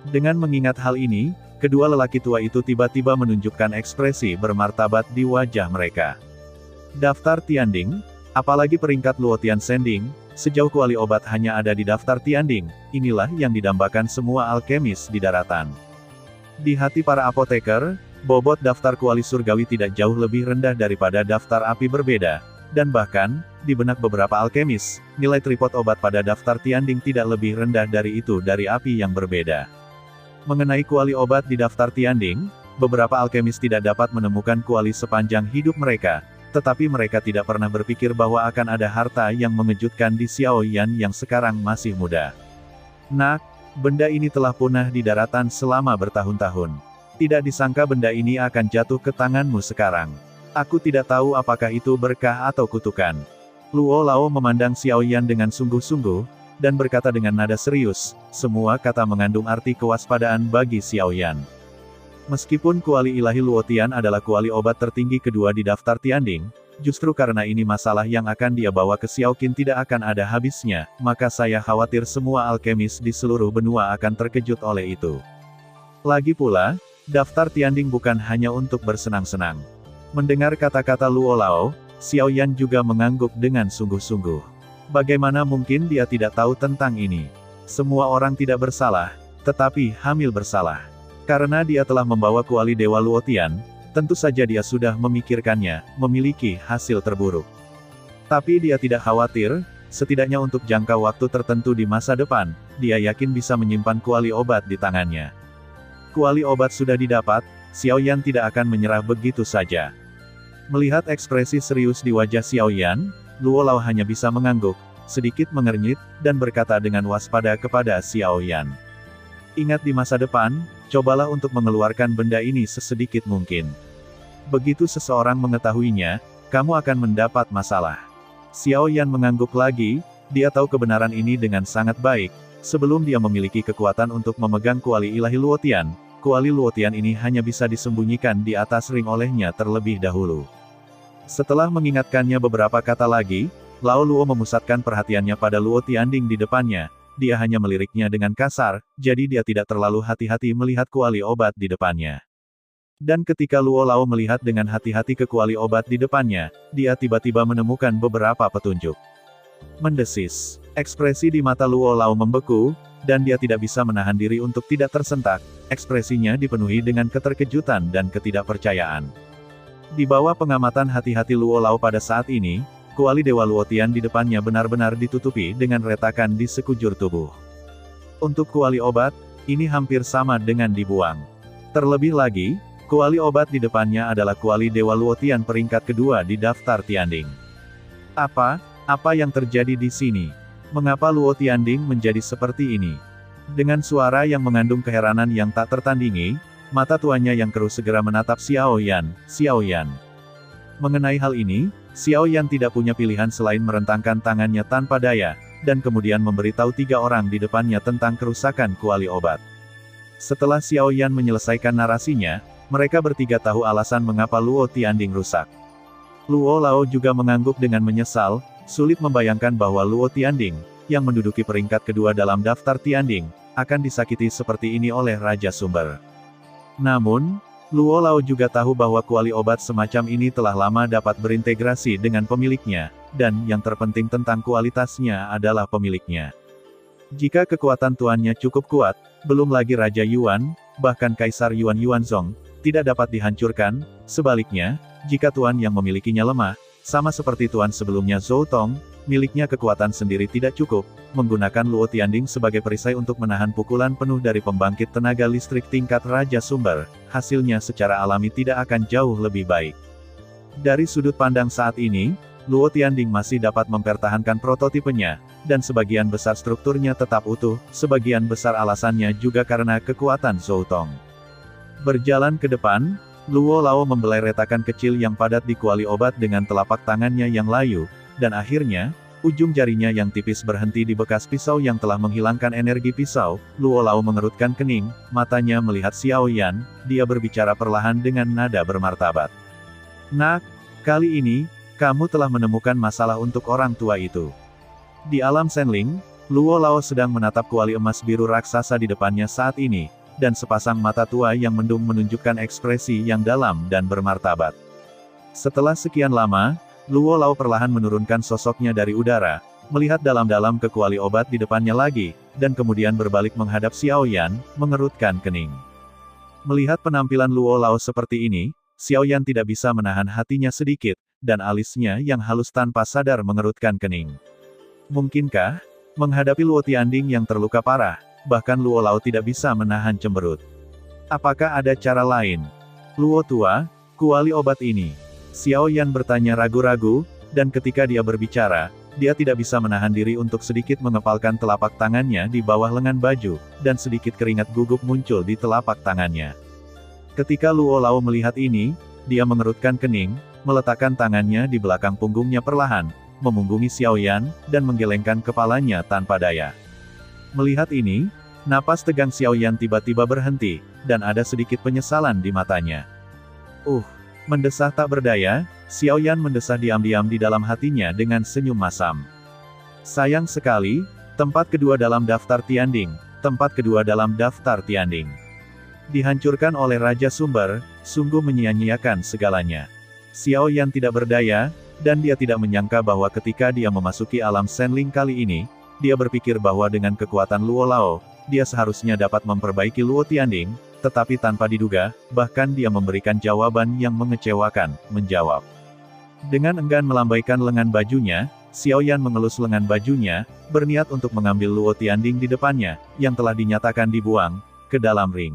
Dengan mengingat hal ini, kedua lelaki tua itu tiba-tiba menunjukkan ekspresi bermartabat di wajah mereka. Daftar Tianding, apalagi peringkat Luotian Sending, sejauh kuali obat hanya ada di daftar Tianding, inilah yang didambakan semua alkemis di daratan. Di hati para apoteker, bobot daftar kuali surgawi tidak jauh lebih rendah daripada daftar api berbeda, dan bahkan, di benak beberapa alkemis, nilai tripod obat pada daftar Tianding tidak lebih rendah dari itu dari api yang berbeda. Mengenai kuali obat di daftar Tianding, beberapa alkemis tidak dapat menemukan kuali sepanjang hidup mereka, tetapi mereka tidak pernah berpikir bahwa akan ada harta yang mengejutkan di Xiao Yan yang sekarang masih muda. Nak, benda ini telah punah di daratan selama bertahun-tahun. Tidak disangka benda ini akan jatuh ke tanganmu sekarang. Aku tidak tahu apakah itu berkah atau kutukan. Luo Lao memandang Xiao Yan dengan sungguh-sungguh, dan berkata dengan nada serius, semua kata mengandung arti kewaspadaan bagi Xiao Yan. Meskipun kuali ilahi Luotian adalah kuali obat tertinggi kedua di daftar Tianding, justru karena ini masalah yang akan dia bawa ke Xiao Qin tidak akan ada habisnya, maka saya khawatir semua alkemis di seluruh benua akan terkejut oleh itu. Lagi pula, daftar Tianding bukan hanya untuk bersenang-senang. Mendengar kata-kata Luo Lao, Xiao Yan juga mengangguk dengan sungguh-sungguh. Bagaimana mungkin dia tidak tahu tentang ini? Semua orang tidak bersalah, tetapi Hamil bersalah. Karena dia telah membawa kuali Dewa Luotian, tentu saja dia sudah memikirkannya, memiliki hasil terburuk. Tapi dia tidak khawatir, setidaknya untuk jangka waktu tertentu di masa depan, dia yakin bisa menyimpan kuali obat di tangannya. Kuali obat sudah didapat, Xiao Yan tidak akan menyerah begitu saja. Melihat ekspresi serius di wajah Xiao Yan, Luo Lao hanya bisa mengangguk, sedikit mengernyit, dan berkata dengan waspada kepada Xiao Yan. Ingat di masa depan, cobalah untuk mengeluarkan benda ini sesedikit mungkin. Begitu seseorang mengetahuinya, kamu akan mendapat masalah. Xiao Yan mengangguk lagi, dia tahu kebenaran ini dengan sangat baik. Sebelum dia memiliki kekuatan untuk memegang kuali ilahi Luotian, kuali Luotian ini hanya bisa disembunyikan di atas ring olehnya terlebih dahulu. Setelah mengingatkannya beberapa kata lagi, Lao Luo memusatkan perhatiannya pada Luo Tianding di depannya. Dia hanya meliriknya dengan kasar, jadi dia tidak terlalu hati-hati melihat kuali obat di depannya. Dan ketika Luo Lao melihat dengan hati-hati ke kuali obat di depannya, dia tiba-tiba menemukan beberapa petunjuk. Mendesis. Ekspresi di mata Luo Lao membeku, dan dia tidak bisa menahan diri untuk tidak tersentak. Ekspresinya dipenuhi dengan keterkejutan dan ketidakpercayaan. Di bawah pengamatan hati-hati Luo Lao pada saat ini, kuali Dewa Luotian di depannya benar-benar ditutupi dengan retakan di sekujur tubuh. Untuk kuali obat, ini hampir sama dengan dibuang. Terlebih lagi, kuali obat di depannya adalah kuali Dewa Luotian peringkat kedua di daftar Tianding. Apa yang terjadi di sini? Mengapa Luo Tianding menjadi seperti ini? Dengan suara yang mengandung keheranan yang tak tertandingi, mata tuanya yang keruh segera menatap Xiao Yan. Mengenai hal ini, Xiao Yan tidak punya pilihan selain merentangkan tangannya tanpa daya, dan kemudian memberitahu 3 orang di depannya tentang kerusakan kuali obat. Setelah Xiao Yan menyelesaikan narasinya, mereka bertiga tahu alasan mengapa Luo Tianding rusak. Luo Lao juga mengangguk dengan menyesal, sulit membayangkan bahwa Luo Tianding, yang menduduki peringkat kedua dalam daftar Tianding, akan disakiti seperti ini oleh Raja Sumber. Namun, Luo Lao juga tahu bahwa kuali obat semacam ini telah lama dapat berintegrasi dengan pemiliknya, dan yang terpenting tentang kualitasnya adalah pemiliknya. Jika kekuatan tuannya cukup kuat, belum lagi Raja Yuan, bahkan Kaisar Yuan Yuanzong, tidak dapat dihancurkan. Sebaliknya, jika tuan yang memilikinya lemah, sama seperti tuan sebelumnya Zhou Tong, miliknya kekuatan sendiri tidak cukup, menggunakan Luo Tianding sebagai perisai untuk menahan pukulan penuh dari pembangkit tenaga listrik tingkat Raja Sumber, hasilnya secara alami tidak akan jauh lebih baik. Dari sudut pandang saat ini, Luo Tianding masih dapat mempertahankan prototipenya, dan sebagian besar strukturnya tetap utuh, sebagian besar alasannya juga karena kekuatan Zhou Tong. Berjalan ke depan, Luo Lao membelai retakan kecil yang padat di kuali obat dengan telapak tangannya yang layu, dan akhirnya, ujung jarinya yang tipis berhenti di bekas pisau yang telah menghilangkan energi pisau. Luo Lao mengerutkan kening, matanya melihat Xiao Yan, dia berbicara perlahan dengan nada bermartabat. "Nak, kali ini, kamu telah menemukan masalah untuk orang tua itu." Di alam Senling, Luo Lao sedang menatap kuali emas biru raksasa di depannya saat ini, dan sepasang mata tua yang mendung menunjukkan ekspresi yang dalam dan bermartabat. Setelah sekian lama, Luo Lao perlahan menurunkan sosoknya dari udara, melihat dalam-dalam ke kuali obat di depannya lagi, dan kemudian berbalik menghadap Xiao Yan, mengerutkan kening. Melihat penampilan Luo Lao seperti ini, Xiao Yan tidak bisa menahan hatinya sedikit, dan alisnya yang halus tanpa sadar mengerutkan kening. Mungkinkah, menghadapi Luo Tianding yang terluka parah, bahkan Luo Lao tidak bisa menahan cemberut? Apakah ada cara lain? Luo tua, kuali obat ini. Xiao Yan bertanya ragu-ragu, dan ketika dia berbicara, dia tidak bisa menahan diri untuk sedikit mengepalkan telapak tangannya di bawah lengan baju, dan sedikit keringat gugup muncul di telapak tangannya. Ketika Luo Lao melihat ini, dia mengerutkan kening, meletakkan tangannya di belakang punggungnya perlahan, memunggungi Xiao Yan, dan menggelengkan kepalanya tanpa daya. Melihat ini, napas tegang Xiao Yan tiba-tiba berhenti, dan ada sedikit penyesalan di matanya. Mendesah tak berdaya, Xiao Yan mendesah diam-diam di dalam hatinya dengan senyum masam. Sayang sekali, tempat kedua dalam daftar Tianding, dihancurkan oleh Raja Sumber, sungguh menyia-nyiakan segalanya. Xiao Yan tidak berdaya, dan dia tidak menyangka bahwa ketika dia memasuki alam Senling kali ini, dia berpikir bahwa dengan kekuatan Luo Lao, dia seharusnya dapat memperbaiki Luo Tianding, tetapi tanpa diduga, bahkan dia memberikan jawaban yang mengecewakan, menjawab. Dengan enggan melambaikan lengan bajunya, Xiao Yan mengelus lengan bajunya, berniat untuk mengambil Luo Tianding di depannya, yang telah dinyatakan dibuang, ke dalam ring.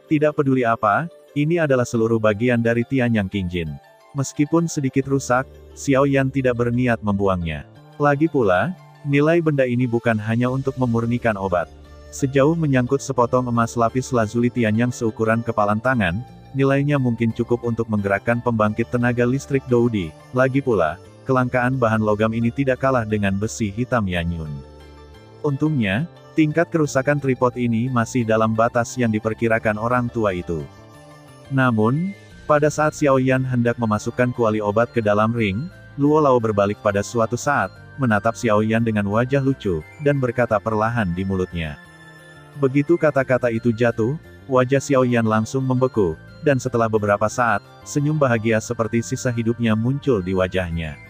Tidak peduli apa, ini adalah seluruh bagian dari Tianyang Qingjin. Meskipun sedikit rusak, Xiao Yan tidak berniat membuangnya. Lagi pula, nilai benda ini bukan hanya untuk memurnikan obat. Sejauh menyangkut sepotong emas lapis lazuli Tianyang seukuran kepalan tangan, nilainya mungkin cukup untuk menggerakkan pembangkit tenaga listrik Doudi. Lagi pula, kelangkaan bahan logam ini tidak kalah dengan besi hitam Yanyun. Untungnya, tingkat kerusakan tripod ini masih dalam batas yang diperkirakan orang tua itu. Namun, pada saat Xiao Yan hendak memasukkan kuali obat ke dalam ring, Luo Lao berbalik pada suatu saat, menatap Xiao Yan dengan wajah lucu, dan berkata perlahan di mulutnya. Begitu kata-kata itu jatuh, wajah Xiao Yan langsung membeku, dan setelah beberapa saat, senyum bahagia seperti sisa hidupnya muncul di wajahnya.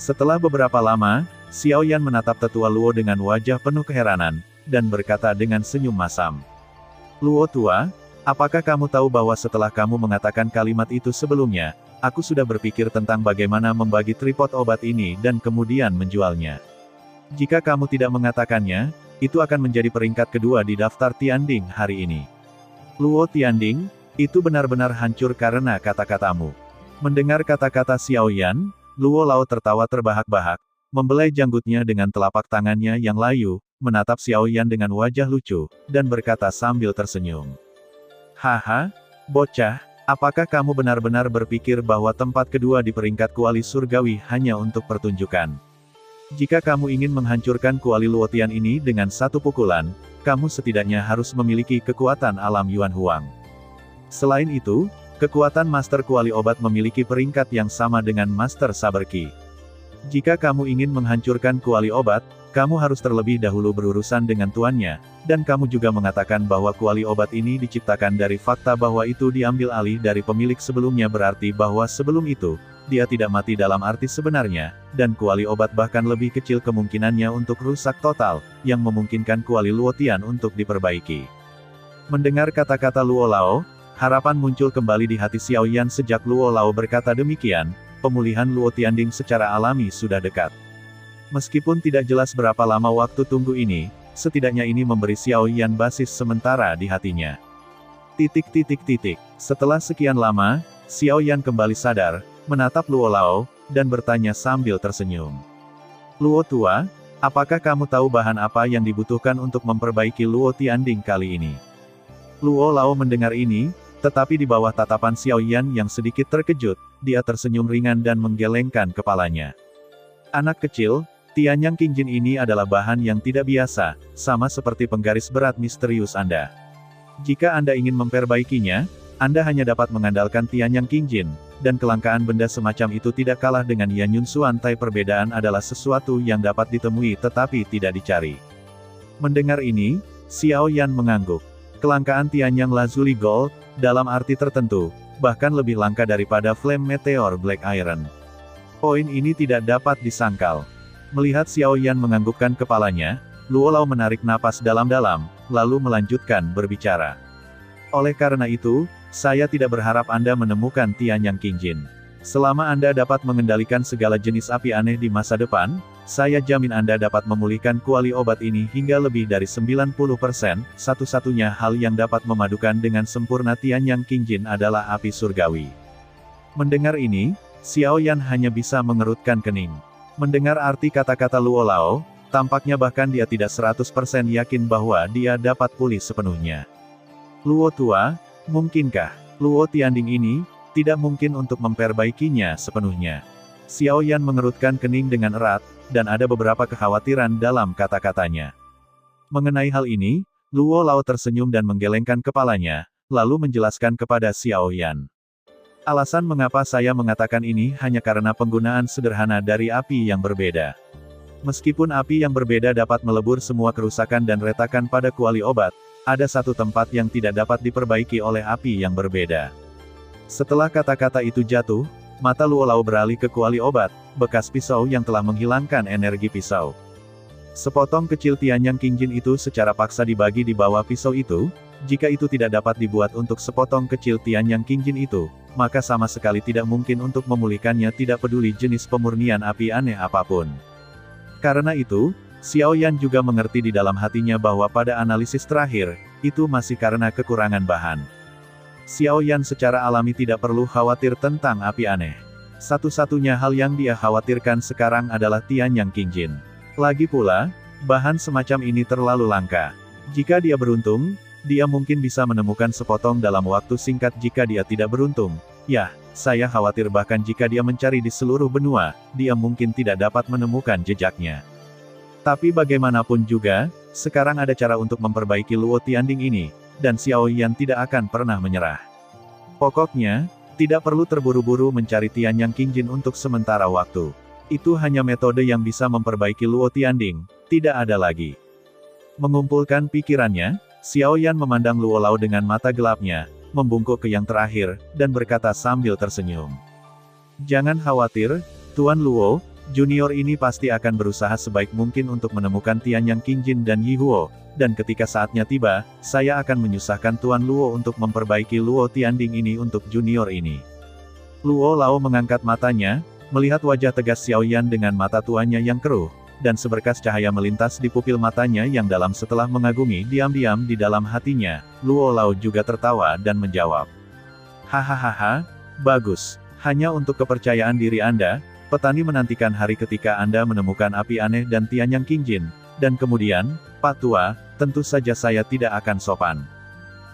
Setelah beberapa lama, Xiao Yan menatap tetua Luo dengan wajah penuh keheranan, dan berkata dengan senyum masam. Luo tua, apakah kamu tahu bahwa setelah kamu mengatakan kalimat itu sebelumnya, aku sudah berpikir tentang bagaimana membagi tripod obat ini dan kemudian menjualnya. Jika kamu tidak mengatakannya, itu akan menjadi peringkat kedua di daftar Tianding hari ini. Luo Tianding, itu benar-benar hancur karena kata-katamu. Mendengar kata-kata Xiao Yan, Luo Lao tertawa terbahak-bahak, membelai janggutnya dengan telapak tangannya yang layu, menatap Xiao Yan dengan wajah lucu, dan berkata sambil tersenyum. Haha, bocah, apakah kamu benar-benar berpikir bahwa tempat kedua di peringkat kuali surgawi hanya untuk pertunjukan? Jika kamu ingin menghancurkan kuali Luotian ini dengan satu pukulan, kamu setidaknya harus memiliki kekuatan alam Yuan Huang. Selain itu, kekuatan Master Kuali Obat memiliki peringkat yang sama dengan Master Saber Ki. Jika kamu ingin menghancurkan kuali obat, kamu harus terlebih dahulu berurusan dengan tuannya, dan kamu juga mengatakan bahwa kuali obat ini diciptakan dari fakta bahwa itu diambil alih dari pemilik sebelumnya, berarti bahwa sebelum itu, dia tidak mati dalam arti sebenarnya, dan kuali obat bahkan lebih kecil kemungkinannya untuk rusak total, yang memungkinkan kuali Luotian untuk diperbaiki. Mendengar kata-kata Luo Lao, harapan muncul kembali di hati Xiao Yan. Sejak Luo Lao berkata demikian, pemulihan Luo Tianding secara alami sudah dekat. Meskipun tidak jelas berapa lama waktu tunggu ini, setidaknya ini memberi Xiao Yan basis sementara di hatinya. Setelah sekian lama, Xiao Yan kembali sadar, menatap Luo Lao, dan bertanya sambil tersenyum. Luo tua, apakah kamu tahu bahan apa yang dibutuhkan untuk memperbaiki Luo Tianding kali ini? Luo Lao mendengar ini, tetapi di bawah tatapan Xiao Yan yang sedikit terkejut, dia tersenyum ringan dan menggelengkan kepalanya. Anak kecil, Tianyang Qingjin ini adalah bahan yang tidak biasa, sama seperti penggaris berat misterius Anda. Jika Anda ingin memperbaikinya, Anda hanya dapat mengandalkan Tianyang Qingjin, dan kelangkaan benda semacam itu tidak kalah dengan Yanyun Suantai. Perbedaan adalah sesuatu yang dapat ditemui tetapi tidak dicari. Mendengar ini, Xiao Yan mengangguk. Kelangkaan Tianyang Lazuli Gold, dalam arti tertentu, bahkan lebih langka daripada Flame Meteor Black Iron. Poin ini tidak dapat disangkal. Melihat Xiao Yan menganggukkan kepalanya, Luo Lao menarik napas dalam-dalam, lalu melanjutkan berbicara. Oleh karena itu, saya tidak berharap Anda menemukan Tianyang Qingjin. Selama Anda dapat mengendalikan segala jenis api aneh di masa depan, saya jamin Anda dapat memulihkan kuali obat ini hingga lebih dari 90%. Satu-satunya hal yang dapat memadukan dengan sempurna Tianyang Qingjin adalah api surgawi. Mendengar ini, Xiao Yan hanya bisa mengerutkan kening. Mendengar arti kata-kata Luo Lao, tampaknya bahkan dia tidak 100% yakin bahwa dia dapat pulih sepenuhnya. Luo tua, mungkinkah Luo Tianding ini tidak mungkin untuk memperbaikinya sepenuhnya? Xiao Yan mengerutkan kening dengan erat, dan ada beberapa kekhawatiran dalam kata-katanya. Mengenai hal ini, Luo Lao tersenyum dan menggelengkan kepalanya, lalu menjelaskan kepada Xiao Yan. Alasan mengapa saya mengatakan ini hanya karena penggunaan sederhana dari api yang berbeda. Meskipun api yang berbeda dapat melebur semua kerusakan dan retakan pada kuali obat, ada satu tempat yang tidak dapat diperbaiki oleh api yang berbeda. Setelah kata-kata itu jatuh, mata Luo Lao beralih ke kuali obat, bekas pisau yang telah menghilangkan energi pisau. Sepotong kecil Tianyang Qingjin itu secara paksa dibagi di bawah pisau itu. Jika itu tidak dapat dibuat untuk sepotong kecil Tianyang Qingjin itu, maka sama sekali tidak mungkin untuk memulihkannya, tidak peduli jenis pemurnian api aneh apapun. Karena itu, Xiao Yan juga mengerti di dalam hatinya bahwa pada analisis terakhir, itu masih karena kekurangan bahan. Xiao Yan secara alami tidak perlu khawatir tentang api aneh. Satu-satunya hal yang dia khawatirkan sekarang adalah Tianyang Qingjin. Lagi pula, bahan semacam ini terlalu langka. Jika dia beruntung, dia mungkin bisa menemukan sepotong dalam waktu singkat. Jika dia tidak beruntung, ya, saya khawatir bahkan jika dia mencari di seluruh benua, dia mungkin tidak dapat menemukan jejaknya. Tapi bagaimanapun juga, sekarang ada cara untuk memperbaiki Luo Tianding ini, dan Xiao Yan tidak akan pernah menyerah. Pokoknya, tidak perlu terburu-buru mencari Tianyang Qingjin untuk sementara waktu. Itu hanya metode yang bisa memperbaiki Luo Tianding, tidak ada lagi. Mengumpulkan pikirannya, Xiao Yan memandang Luo Lao dengan mata gelapnya, membungkuk ke yang terakhir, dan berkata sambil tersenyum. Jangan khawatir, Tuan Luo, Junior ini pasti akan berusaha sebaik mungkin untuk menemukan Tianyang Qingjin dan Yi Huo, dan ketika saatnya tiba, saya akan menyusahkan Tuan Luo untuk memperbaiki Luo Tianding ini untuk junior ini. Luo Lao mengangkat matanya, melihat wajah tegas Xiao Yan dengan mata tuanya yang keruh, dan seberkas cahaya melintas di pupil matanya yang dalam setelah mengagumi diam-diam di dalam hatinya, Luo Lao juga tertawa dan menjawab. Hahaha, bagus, hanya untuk kepercayaan diri Anda, petani menantikan hari ketika Anda menemukan api aneh dan Tianyang Qingjin, dan kemudian, Pak Tua, tentu saja saya tidak akan sopan.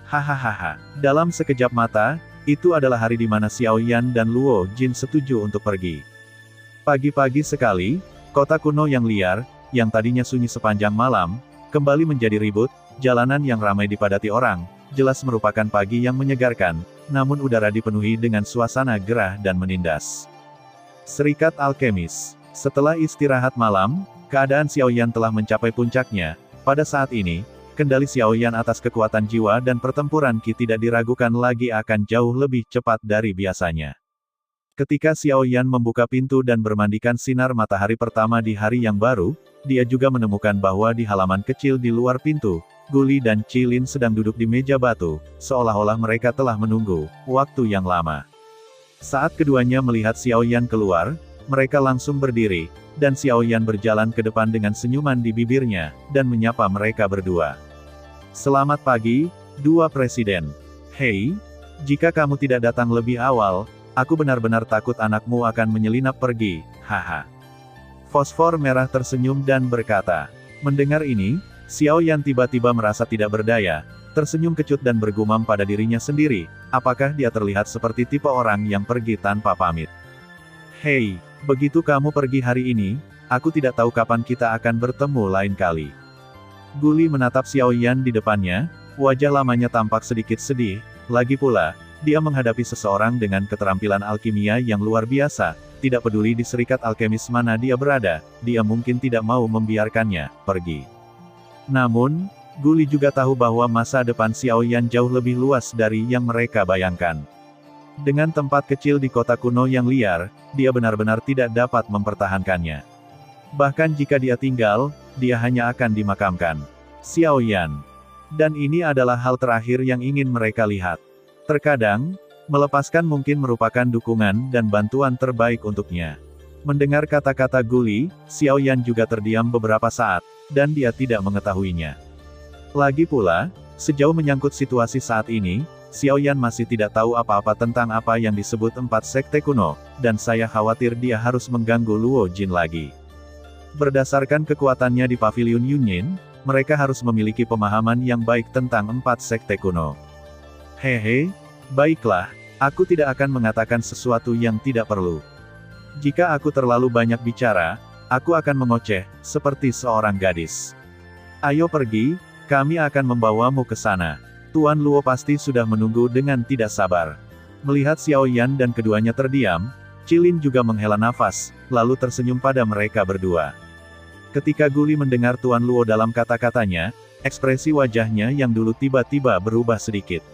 Hahaha, dalam sekejap mata, itu adalah hari di mana Xiao Yan dan Luo Jin setuju untuk pergi. Pagi-pagi sekali, kota kuno yang liar, yang tadinya sunyi sepanjang malam, kembali menjadi ribut, jalanan yang ramai dipadati orang, jelas merupakan pagi yang menyegarkan, namun udara dipenuhi dengan suasana gerah dan menindas. Serikat Alkemis. Setelah istirahat malam, keadaan Xiao Yan telah mencapai puncaknya. Pada saat ini, kendali Xiao Yan atas kekuatan jiwa dan pertempuran Qi tidak diragukan lagi akan jauh lebih cepat dari biasanya. Ketika Xiao Yan membuka pintu dan bermandikan sinar matahari pertama di hari yang baru, dia juga menemukan bahwa di halaman kecil di luar pintu, Guli dan Cilin sedang duduk di meja batu, seolah-olah mereka telah menunggu waktu yang lama. Saat keduanya melihat Xiao Yan keluar, mereka langsung berdiri, dan Xiao Yan berjalan ke depan dengan senyuman di bibirnya, dan menyapa mereka berdua. Selamat pagi, dua presiden. Hei, jika kamu tidak datang lebih awal, aku benar-benar takut anakmu akan menyelinap pergi, haha. Fosfor merah tersenyum dan berkata. Mendengar ini, Xiao Yan tiba-tiba merasa tidak berdaya, tersenyum kecut dan bergumam pada dirinya sendiri, apakah dia terlihat seperti tipe orang yang pergi tanpa pamit. Hei, begitu kamu pergi hari ini, aku tidak tahu kapan kita akan bertemu lain kali. Guli menatap Xiao Yan di depannya, wajah lamanya tampak sedikit sedih, lagi pula, dia menghadapi seseorang dengan keterampilan alkimia yang luar biasa, tidak peduli di serikat alkemis mana dia berada, dia mungkin tidak mau membiarkannya pergi. Namun, Guli juga tahu bahwa masa depan Xiao Yan jauh lebih luas dari yang mereka bayangkan. Dengan tempat kecil di kota kuno yang liar, dia benar-benar tidak dapat mempertahankannya. Bahkan jika dia tinggal, dia hanya akan dimakamkan. Xiao Yan. Dan ini adalah hal terakhir yang ingin mereka lihat. Terkadang, melepaskan mungkin merupakan dukungan dan bantuan terbaik untuknya. Mendengar kata-kata Guli, Xiao Yan juga terdiam beberapa saat, dan dia tidak mengetahuinya. Lagi pula, sejauh menyangkut situasi saat ini, Xiao Yan masih tidak tahu apa-apa tentang apa yang disebut 4 sekte kuno, dan saya khawatir dia harus mengganggu Luo Jin lagi. Berdasarkan kekuatannya di Pavilion Yunyin, mereka harus memiliki pemahaman yang baik tentang 4 sekte kuno. Hehe, baiklah, aku tidak akan mengatakan sesuatu yang tidak perlu. Jika aku terlalu banyak bicara, aku akan mengoceh, seperti seorang gadis. Ayo pergi, kami akan membawamu ke sana. Tuan Luo pasti sudah menunggu dengan tidak sabar. Melihat Xiao Yan dan keduanya terdiam, Cilin juga menghela nafas, lalu tersenyum pada mereka berdua. Ketika Guli mendengar Tuan Luo dalam kata-katanya, ekspresi wajahnya yang dulu tiba-tiba berubah sedikit.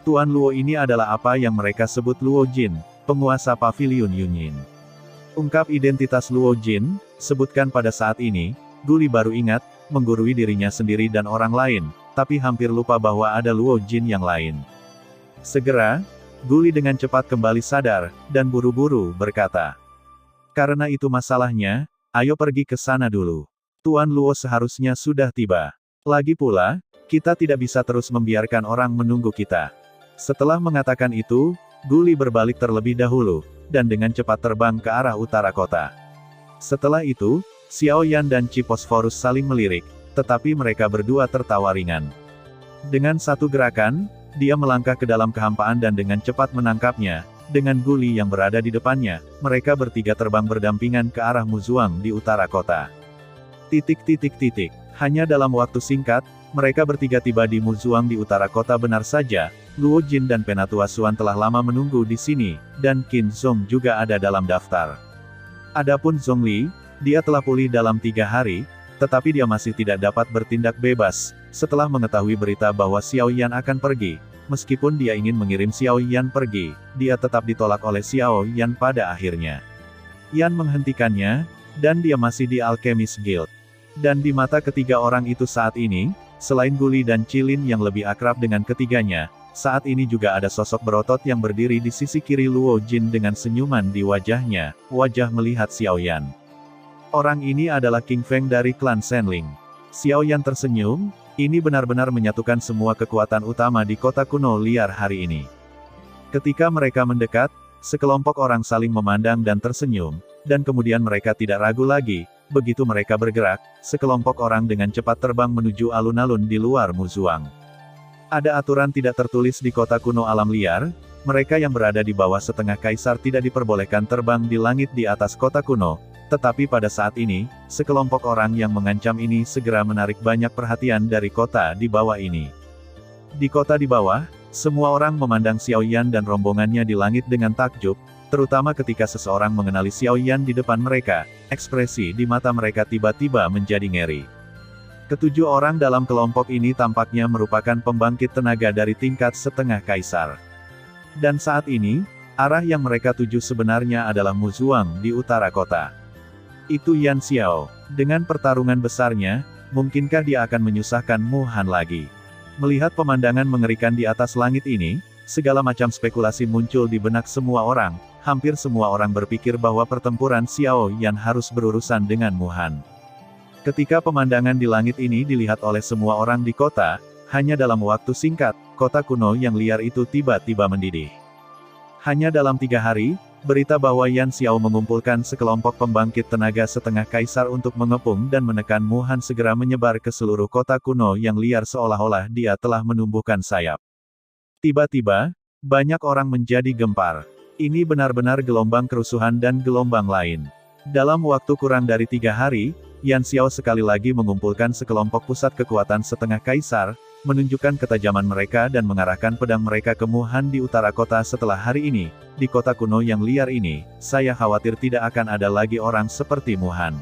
Tuan Luo ini adalah apa yang mereka sebut Luo Jin, penguasa Pavilion Yunyin. Ungkap identitas Luo Jin, sebutkan pada saat ini, Guli baru ingat, menggurui dirinya sendiri dan orang lain, tapi hampir lupa bahwa ada Luo Jin yang lain. Segera, Guli dengan cepat kembali sadar, dan buru-buru berkata. Karena itu masalahnya, ayo pergi ke sana dulu. Tuan Luo seharusnya sudah tiba. Lagi pula, kita tidak bisa terus membiarkan orang menunggu kita. Setelah mengatakan itu, Guli berbalik terlebih dahulu, dan dengan cepat terbang ke arah utara kota. Setelah itu, Xiao Yan dan Qi Phosphorus saling melirik, tetapi mereka berdua tertawa ringan. Dengan satu gerakan, dia melangkah ke dalam kehampaan dan dengan cepat menangkapnya, dengan Guli yang berada di depannya, mereka bertiga terbang berdampingan ke arah Muzuang di utara kota. Hanya dalam waktu singkat, mereka bertiga tiba di Muzuang di utara kota benar saja, Luo Jin dan Penatua Xuan telah lama menunggu di sini, dan Qin Zhong juga ada dalam daftar. Adapun Zhongli, dia telah pulih dalam 3 hari, tetapi dia masih tidak dapat bertindak bebas, setelah mengetahui berita bahwa Xiao Yan akan pergi. Meskipun dia ingin mengirim Xiao Yan pergi, dia tetap ditolak oleh Xiao Yan pada akhirnya. Yan menghentikannya, dan dia masih di Alchemist Guild. Dan di mata ketiga orang itu saat ini, selain Guli dan Cilin yang lebih akrab dengan ketiganya, saat ini juga ada sosok berotot yang berdiri di sisi kiri Luo Jin dengan senyuman di wajahnya, wajah melihat Xiao Yan. Orang ini adalah King Feng dari klan Senling. Xiao Yan tersenyum, ini benar-benar menyatukan semua kekuatan utama di kota kuno liar hari ini. Ketika mereka mendekat, sekelompok orang saling memandang dan tersenyum, dan kemudian mereka tidak ragu lagi. Begitu mereka bergerak, sekelompok orang dengan cepat terbang menuju alun-alun di luar Muzuang. Ada aturan tidak tertulis di kota kuno alam liar, mereka yang berada di bawah setengah kaisar tidak diperbolehkan terbang di langit di atas kota kuno, tetapi pada saat ini, sekelompok orang yang mengancam ini segera menarik banyak perhatian dari kota di bawah ini. Di kota di bawah, semua orang memandang Xiao Yan dan rombongannya di langit dengan takjub, terutama ketika seseorang mengenali Xiao Yan di depan mereka, ekspresi di mata mereka tiba-tiba menjadi ngeri. Ketujuh orang dalam kelompok ini tampaknya merupakan pembangkit tenaga dari tingkat setengah kaisar. Dan saat ini, arah yang mereka tuju sebenarnya adalah Muzuang di utara kota. Itu Yan Xiao. Dengan pertarungan besarnya, mungkinkah dia akan menyusahkan Mu Han lagi? Melihat pemandangan mengerikan di atas langit ini, segala macam spekulasi muncul di benak semua orang. Hampir semua orang berpikir bahwa pertempuran Xiao Yan harus berurusan dengan Mu Han. Ketika pemandangan di langit ini dilihat oleh semua orang di kota, hanya dalam waktu singkat, kota kuno yang liar itu tiba-tiba mendidih. Hanya dalam 3 hari, berita bahwa Yan Xiao mengumpulkan sekelompok pembangkit tenaga setengah kaisar untuk mengepung dan menekan Mu Han segera menyebar ke seluruh kota kuno yang liar seolah-olah dia telah menumbuhkan sayap. Tiba-tiba, banyak orang menjadi gempar. Ini benar-benar gelombang kerusuhan dan gelombang lain. Dalam waktu kurang dari 3 hari, Yan Xiao sekali lagi mengumpulkan sekelompok pusat kekuatan setengah kaisar, menunjukkan ketajaman mereka dan mengarahkan pedang mereka ke Mu Han di utara kota setelah hari ini. Di kota kuno yang liar ini, saya khawatir tidak akan ada lagi orang seperti Mu Han.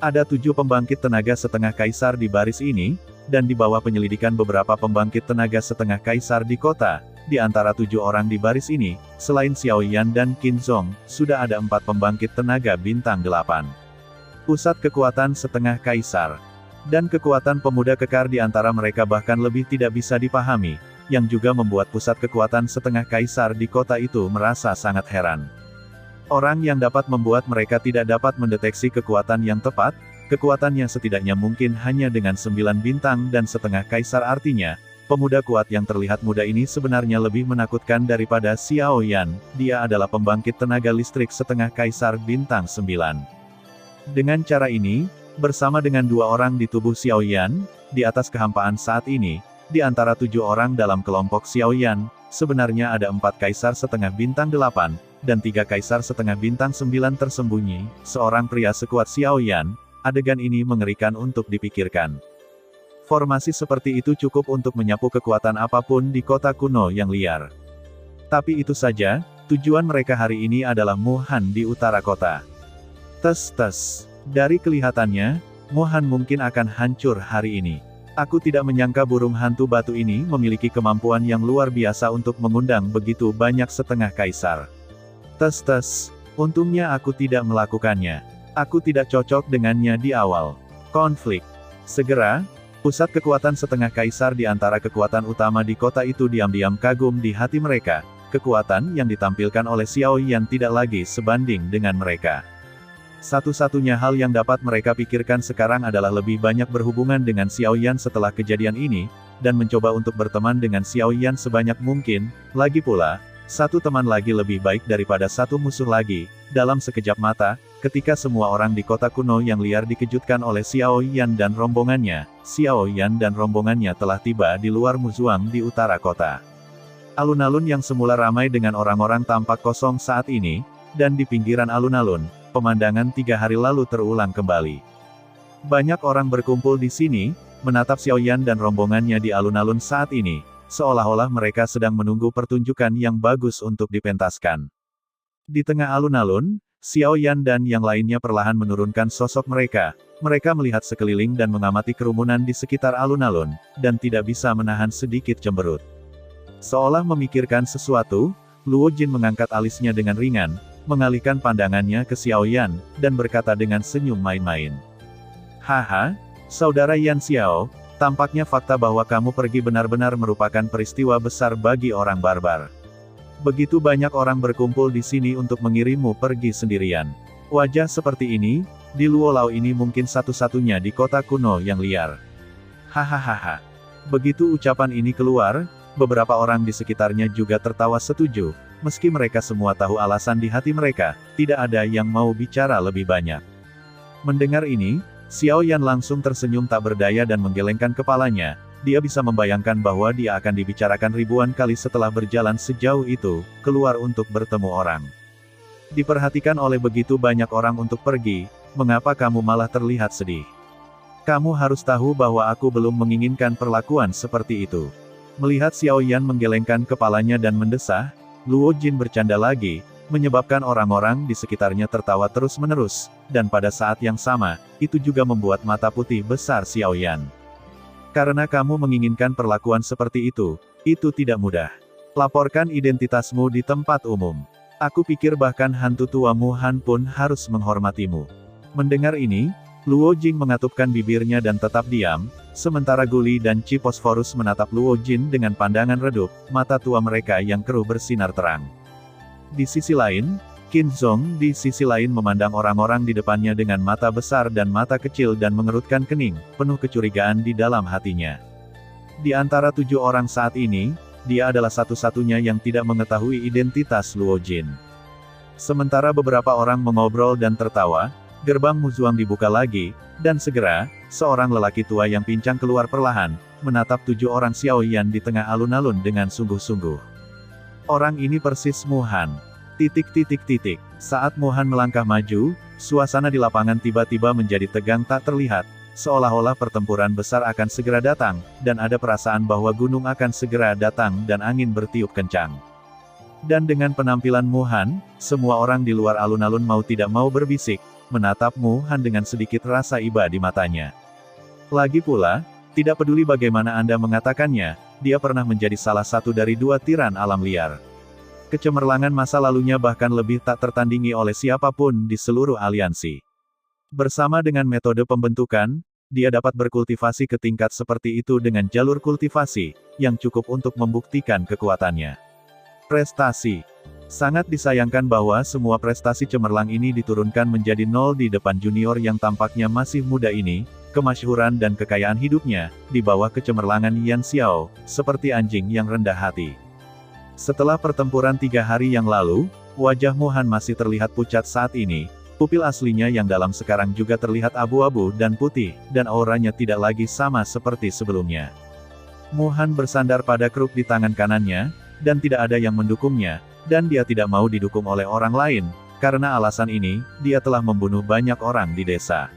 Ada 7 pembangkit tenaga setengah kaisar di baris ini, dan di bawah penyelidikan beberapa pembangkit tenaga setengah kaisar di kota. Di antara 7 orang di baris ini, selain Xiao Yan dan Qin Zhong, sudah ada 4 pembangkit tenaga bintang 8. Pusat kekuatan setengah kaisar. Dan kekuatan pemuda kekar di antara mereka bahkan lebih tidak bisa dipahami, yang juga membuat pusat kekuatan setengah kaisar di kota itu merasa sangat heran. Orang yang dapat membuat mereka tidak dapat mendeteksi kekuatan yang tepat, kekuatan yang setidaknya mungkin hanya dengan 9 bintang dan setengah kaisar artinya, pemuda kuat yang terlihat muda ini sebenarnya lebih menakutkan daripada Xiao Yan, dia adalah pembangkit tenaga listrik setengah kaisar bintang 9. Dengan cara ini, bersama dengan 2 orang di tubuh Xiao Yan, di atas kehampaan saat ini, di antara 7 orang dalam kelompok Xiao Yan, sebenarnya ada 4 kaisar setengah bintang 8, dan 3 kaisar setengah bintang 9 tersembunyi, seorang pria sekuat Xiao Yan, adegan ini mengerikan untuk dipikirkan. Formasi seperti itu cukup untuk menyapu kekuatan apapun di kota kuno yang liar. Tapi itu saja, tujuan mereka hari ini adalah Mu Han di utara kota. Tes. Dari kelihatannya, Mu Han mungkin akan hancur hari ini. Aku tidak menyangka burung hantu batu ini memiliki kemampuan yang luar biasa untuk mengundang begitu banyak setengah kaisar. Tes. Untungnya aku tidak melakukannya. Aku tidak cocok dengannya di awal. Konflik. Segera, pusat kekuatan setengah kaisar di antara kekuatan utama di kota itu diam-diam kagum di hati mereka. Kekuatan yang ditampilkan oleh Xiao Yan tidak lagi sebanding dengan mereka. Satu-satunya hal yang dapat mereka pikirkan sekarang adalah lebih banyak berhubungan dengan Xiao Yan setelah kejadian ini, dan mencoba untuk berteman dengan Xiao Yan sebanyak mungkin. Lagi pula, satu teman lagi lebih baik daripada satu musuh lagi. Dalam sekejap mata, ketika semua orang di kota kuno yang liar dikejutkan oleh Xiao Yan dan rombongannya, Xiao Yan dan rombongannya telah tiba di luar Muzuang di utara kota. Alun-alun yang semula ramai dengan orang-orang tampak kosong saat ini, dan di pinggiran alun-alun, pemandangan 3 hari lalu terulang kembali. Banyak orang berkumpul di sini, menatap Xiao Yan dan rombongannya di alun-alun saat ini, seolah-olah mereka sedang menunggu pertunjukan yang bagus untuk dipentaskan. Di tengah alun-alun, Xiao Yan dan yang lainnya perlahan menurunkan sosok mereka. Mereka melihat sekeliling dan mengamati kerumunan di sekitar alun-alun, dan tidak bisa menahan sedikit cemberut. Seolah memikirkan sesuatu, Luo Jin mengangkat alisnya dengan ringan, mengalihkan pandangannya ke Xiao Yan, dan berkata dengan senyum main-main. Haha, saudara Yan Xiao, tampaknya fakta bahwa kamu pergi benar-benar merupakan peristiwa besar bagi orang barbar. Begitu banyak orang berkumpul di sini untuk mengirimmu pergi sendirian. Wajah seperti ini, di Luo Lao ini mungkin satu-satunya di kota kuno yang liar. Hahaha. Begitu ucapan ini keluar, beberapa orang di sekitarnya juga tertawa setuju, meski mereka semua tahu alasan di hati mereka, tidak ada yang mau bicara lebih banyak. Mendengar ini, Xiao Yan langsung tersenyum tak berdaya dan menggelengkan kepalanya, dia bisa membayangkan bahwa dia akan dibicarakan ribuan kali setelah berjalan sejauh itu, keluar untuk bertemu orang. Diperhatikan oleh begitu banyak orang untuk pergi, mengapa kamu malah terlihat sedih? Kamu harus tahu bahwa aku belum menginginkan perlakuan seperti itu. Melihat Xiao Yan menggelengkan kepalanya dan mendesah, Luo Jin bercanda lagi, menyebabkan orang-orang di sekitarnya tertawa terus-menerus, dan pada saat yang sama, itu juga membuat mata putih besar Xiao Yan. Karena kamu menginginkan perlakuan seperti itu tidak mudah. Laporkan identitasmu di tempat umum. Aku pikir bahkan hantu tuamu Han pun harus menghormatimu. Mendengar ini, Luo Jing mengatupkan bibirnya dan tetap diam, sementara Guli dan Chi Phosphorus menatap Luo Jin dengan pandangan redup, mata tua mereka yang keruh bersinar terang. Di sisi lain, Qin Zong di sisi lain memandang orang-orang di depannya dengan mata besar dan mata kecil dan mengerutkan kening, penuh kecurigaan di dalam hatinya. Di antara 7 orang saat ini, dia adalah satu-satunya yang tidak mengetahui identitas Luo Jin. Sementara beberapa orang mengobrol dan tertawa, gerbang Muzuang dibuka lagi, dan segera, seorang lelaki tua yang pincang keluar perlahan, menatap 7 orang Xiao Yan di tengah alun-alun dengan sungguh-sungguh. Orang ini persis Mu Han. Saat Mu Han melangkah maju, suasana di lapangan tiba-tiba menjadi tegang tak terlihat, seolah-olah pertempuran besar akan segera datang, dan ada perasaan bahwa gunung akan segera datang dan angin bertiup kencang. Dan dengan penampilan Mu Han, semua orang di luar alun-alun mau tidak mau berbisik, menatap Mu Han dengan sedikit rasa iba di matanya. Lagi pula, tidak peduli bagaimana Anda mengatakannya, dia pernah menjadi salah satu dari 2 tiran alam liar. Kecemerlangan masa lalunya bahkan lebih tak tertandingi oleh siapapun di seluruh aliansi. Bersama dengan metode pembentukan, dia dapat berkultivasi ke tingkat seperti itu dengan jalur kultivasi, yang cukup untuk membuktikan kekuatannya. Prestasi. Sangat disayangkan bahwa semua prestasi cemerlang ini diturunkan menjadi 0 di depan junior yang tampaknya masih muda ini, kemasyhuran dan kekayaan hidupnya, di bawah kecemerlangan Yan Xiao, seperti anjing yang rendah hati. Setelah pertempuran 3 hari yang lalu, wajah Mu Han masih terlihat pucat saat ini, pupil aslinya yang dalam sekarang juga terlihat abu-abu dan putih, dan auranya tidak lagi sama seperti sebelumnya. Mu Han bersandar pada kruk di tangan kanannya, dan tidak ada yang mendukungnya, dan dia tidak mau didukung oleh orang lain, karena alasan ini, dia telah membunuh banyak orang di desa.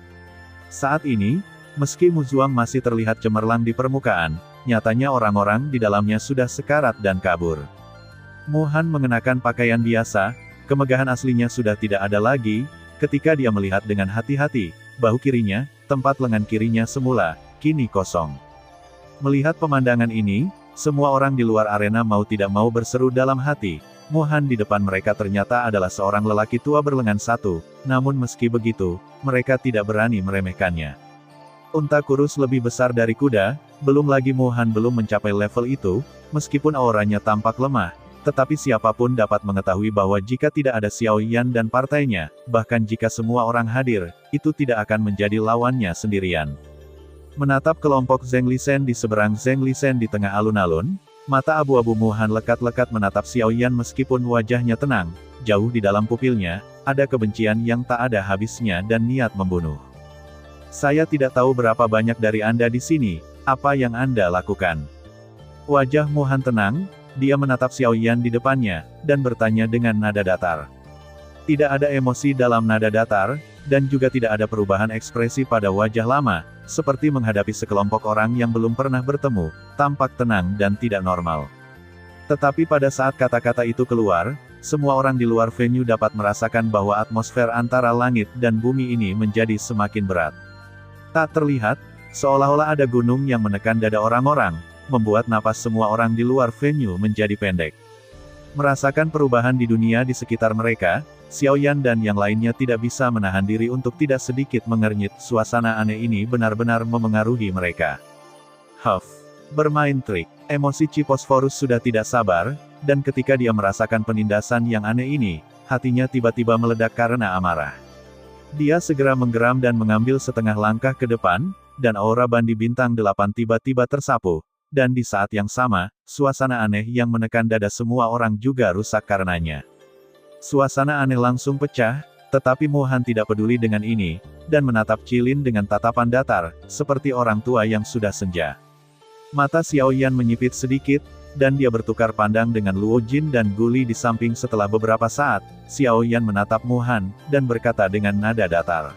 Saat ini, meski Muzuang masih terlihat cemerlang di permukaan, nyatanya orang-orang di dalamnya sudah sekarat dan kabur. Mu Han mengenakan pakaian biasa, kemegahan aslinya sudah tidak ada lagi, ketika dia melihat dengan hati-hati, bahu kirinya, tempat lengan kirinya semula, kini kosong. Melihat pemandangan ini, semua orang di luar arena mau tidak mau berseru dalam hati, Mu Han di depan mereka ternyata adalah seorang lelaki tua berlengan satu, namun meski begitu, mereka tidak berani meremehkannya. Unta kurus lebih besar dari kuda, belum lagi Mu Han belum mencapai level itu, meskipun auranya tampak lemah, tetapi siapapun dapat mengetahui bahwa jika tidak ada Xiao Yan dan partainya, bahkan jika semua orang hadir, itu tidak akan menjadi lawannya sendirian. Menatap kelompok Zheng Lisen di seberang Zheng Lisen di tengah alun-alun, mata abu-abu Mu Han lekat-lekat menatap Xiao Yan meskipun wajahnya tenang, jauh di dalam pupilnya, ada kebencian yang tak ada habisnya dan niat membunuh. Saya tidak tahu berapa banyak dari Anda di sini, apa yang Anda lakukan. Wajah Mu Han tenang, dia menatap Xiao Yan di depannya, dan bertanya dengan nada datar. Tidak ada emosi dalam nada datar, dan juga tidak ada perubahan ekspresi pada wajah lama, seperti menghadapi sekelompok orang yang belum pernah bertemu, tampak tenang dan tidak normal. Tetapi pada saat kata-kata itu keluar, semua orang di luar venue dapat merasakan bahwa atmosfer antara langit dan bumi ini menjadi semakin berat. Tak terlihat, seolah-olah ada gunung yang menekan dada orang-orang, membuat napas semua orang di luar venue menjadi pendek. Merasakan perubahan di dunia di sekitar mereka, Xiaoyan dan yang lainnya tidak bisa menahan diri untuk tidak sedikit mengernyit. Suasana aneh ini benar-benar memengaruhi mereka. Bermain trik. Emosi Ciposforus sudah tidak sabar, dan ketika dia merasakan penindasan yang aneh ini, hatinya tiba-tiba meledak karena amarah. Dia segera menggeram dan mengambil setengah langkah ke depan, dan aura bandi bintang 8 tiba-tiba tersapu. Dan di saat yang sama, suasana aneh yang menekan dada semua orang juga rusak karenanya. Suasana aneh langsung pecah, tetapi Mu Han tidak peduli dengan ini, dan menatap Qilin dengan tatapan datar, seperti orang tua yang sudah senja. Mata Xiaoyan menyipit sedikit, dan dia bertukar pandang dengan Luo Jin dan Guli di samping. Setelah beberapa saat, Xiaoyan menatap Mu Han, dan berkata dengan nada datar.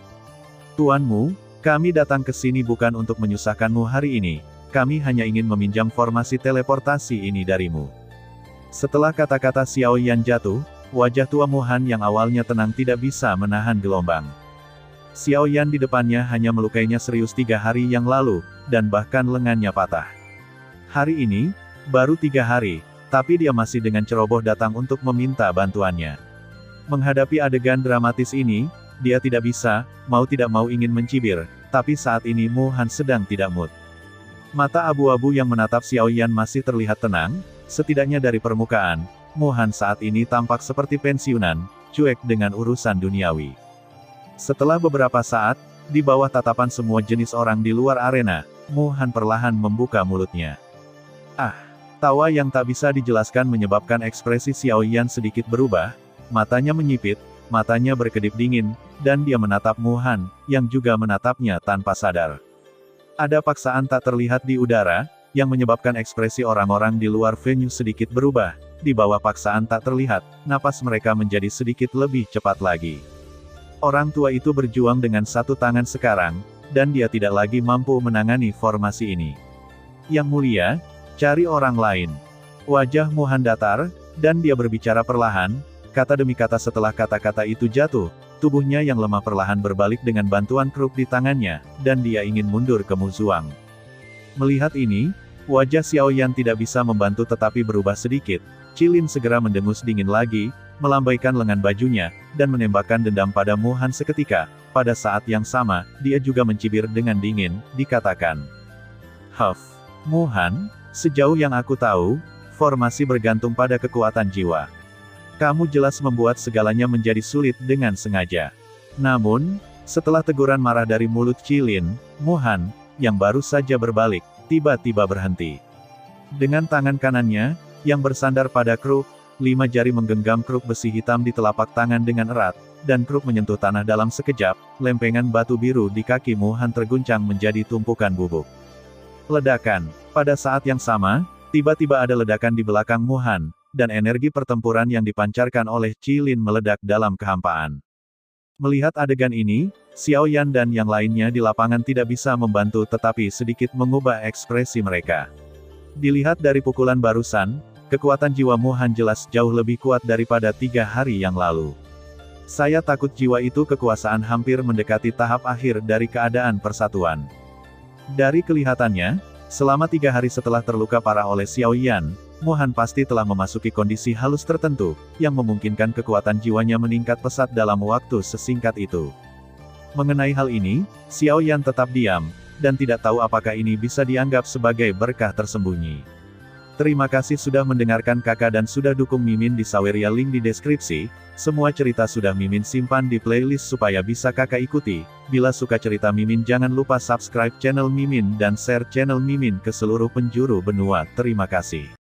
Tuanmu, kami datang ke sini bukan untuk menyusahkanmu hari ini, kami hanya ingin meminjam formasi teleportasi ini darimu. Setelah kata-kata Xiaoyan jatuh, wajah tua Mu Han yang awalnya tenang tidak bisa menahan gelombang. Xiaoyan di depannya hanya melukainya serius 3 hari yang lalu, dan bahkan lengannya patah. Hari ini, baru 3 hari, tapi dia masih dengan ceroboh datang untuk meminta bantuannya. Menghadapi adegan dramatis ini, dia tidak bisa, mau tidak mau ingin mencibir, tapi saat ini Mu Han sedang tidak mood. Mata abu-abu yang menatap Xiaoyan masih terlihat tenang, setidaknya dari permukaan, Mu Han saat ini tampak seperti pensiunan, cuek dengan urusan duniawi. Setelah beberapa saat, di bawah tatapan semua jenis orang di luar arena, Mu Han perlahan membuka mulutnya. Tawa yang tak bisa dijelaskan menyebabkan ekspresi Xiaoyan sedikit berubah, matanya menyipit, matanya berkedip dingin, dan dia menatap Mu Han, yang juga menatapnya tanpa sadar. Ada paksaan tak terlihat di udara, yang menyebabkan ekspresi orang-orang di luar venue sedikit berubah. Di bawah paksaan tak terlihat, napas mereka menjadi sedikit lebih cepat lagi. Orang tua itu berjuang dengan satu tangan sekarang, dan dia tidak lagi mampu menangani formasi ini. Yang mulia, cari orang lain. Wajah Mu Han datar, dan dia berbicara perlahan, kata demi kata. Setelah kata-kata itu jatuh, tubuhnya yang lemah perlahan berbalik dengan bantuan kruk di tangannya, dan dia ingin mundur ke Mu Zuang. Melihat ini, wajah Xiaoyan tidak bisa membantu tetapi berubah sedikit. Qilin segera mendengus dingin lagi, melambaikan lengan bajunya, dan menembakkan dendam pada Mu Han seketika. Pada saat yang sama, dia juga mencibir dengan dingin, dikatakan. Mu Han, sejauh yang aku tahu, formasi bergantung pada kekuatan jiwa. Kamu jelas membuat segalanya menjadi sulit dengan sengaja. Namun, setelah teguran marah dari mulut Qilin, Mu Han, yang baru saja berbalik, tiba-tiba berhenti. Dengan tangan kanannya, yang bersandar pada kruk, 5 jari menggenggam kruk besi hitam di telapak tangan dengan erat, dan kruk menyentuh tanah dalam sekejap. Lempengan batu biru di kaki Mu Han terguncang menjadi tumpukan bubuk. Ledakan. Pada saat yang sama, tiba-tiba ada ledakan di belakang Mu Han, dan energi pertempuran yang dipancarkan oleh Qilin meledak dalam kehampaan. Melihat adegan ini, Xiaoyan dan yang lainnya di lapangan tidak bisa membantu tetapi sedikit mengubah ekspresi mereka. Dilihat dari pukulan barusan, kekuatan jiwa Mu Han jelas jauh lebih kuat daripada 3 hari yang lalu. Saya takut jiwa itu kekuasaan hampir mendekati tahap akhir dari keadaan persatuan. Dari kelihatannya, selama 3 hari setelah terluka parah oleh Xiaoyan, Mu Han pasti telah memasuki kondisi halus tertentu, yang memungkinkan kekuatan jiwanya meningkat pesat dalam waktu sesingkat itu. Mengenai hal ini, Xiaoyan tetap diam, dan tidak tahu apakah ini bisa dianggap sebagai berkah tersembunyi. Terima kasih sudah mendengarkan kakak dan sudah dukung Mimin di Saweria, link di deskripsi. Semua cerita sudah Mimin simpan di playlist supaya bisa kakak ikuti. Bila suka cerita Mimin jangan lupa subscribe channel Mimin dan share channel Mimin ke seluruh penjuru benua. Terima kasih.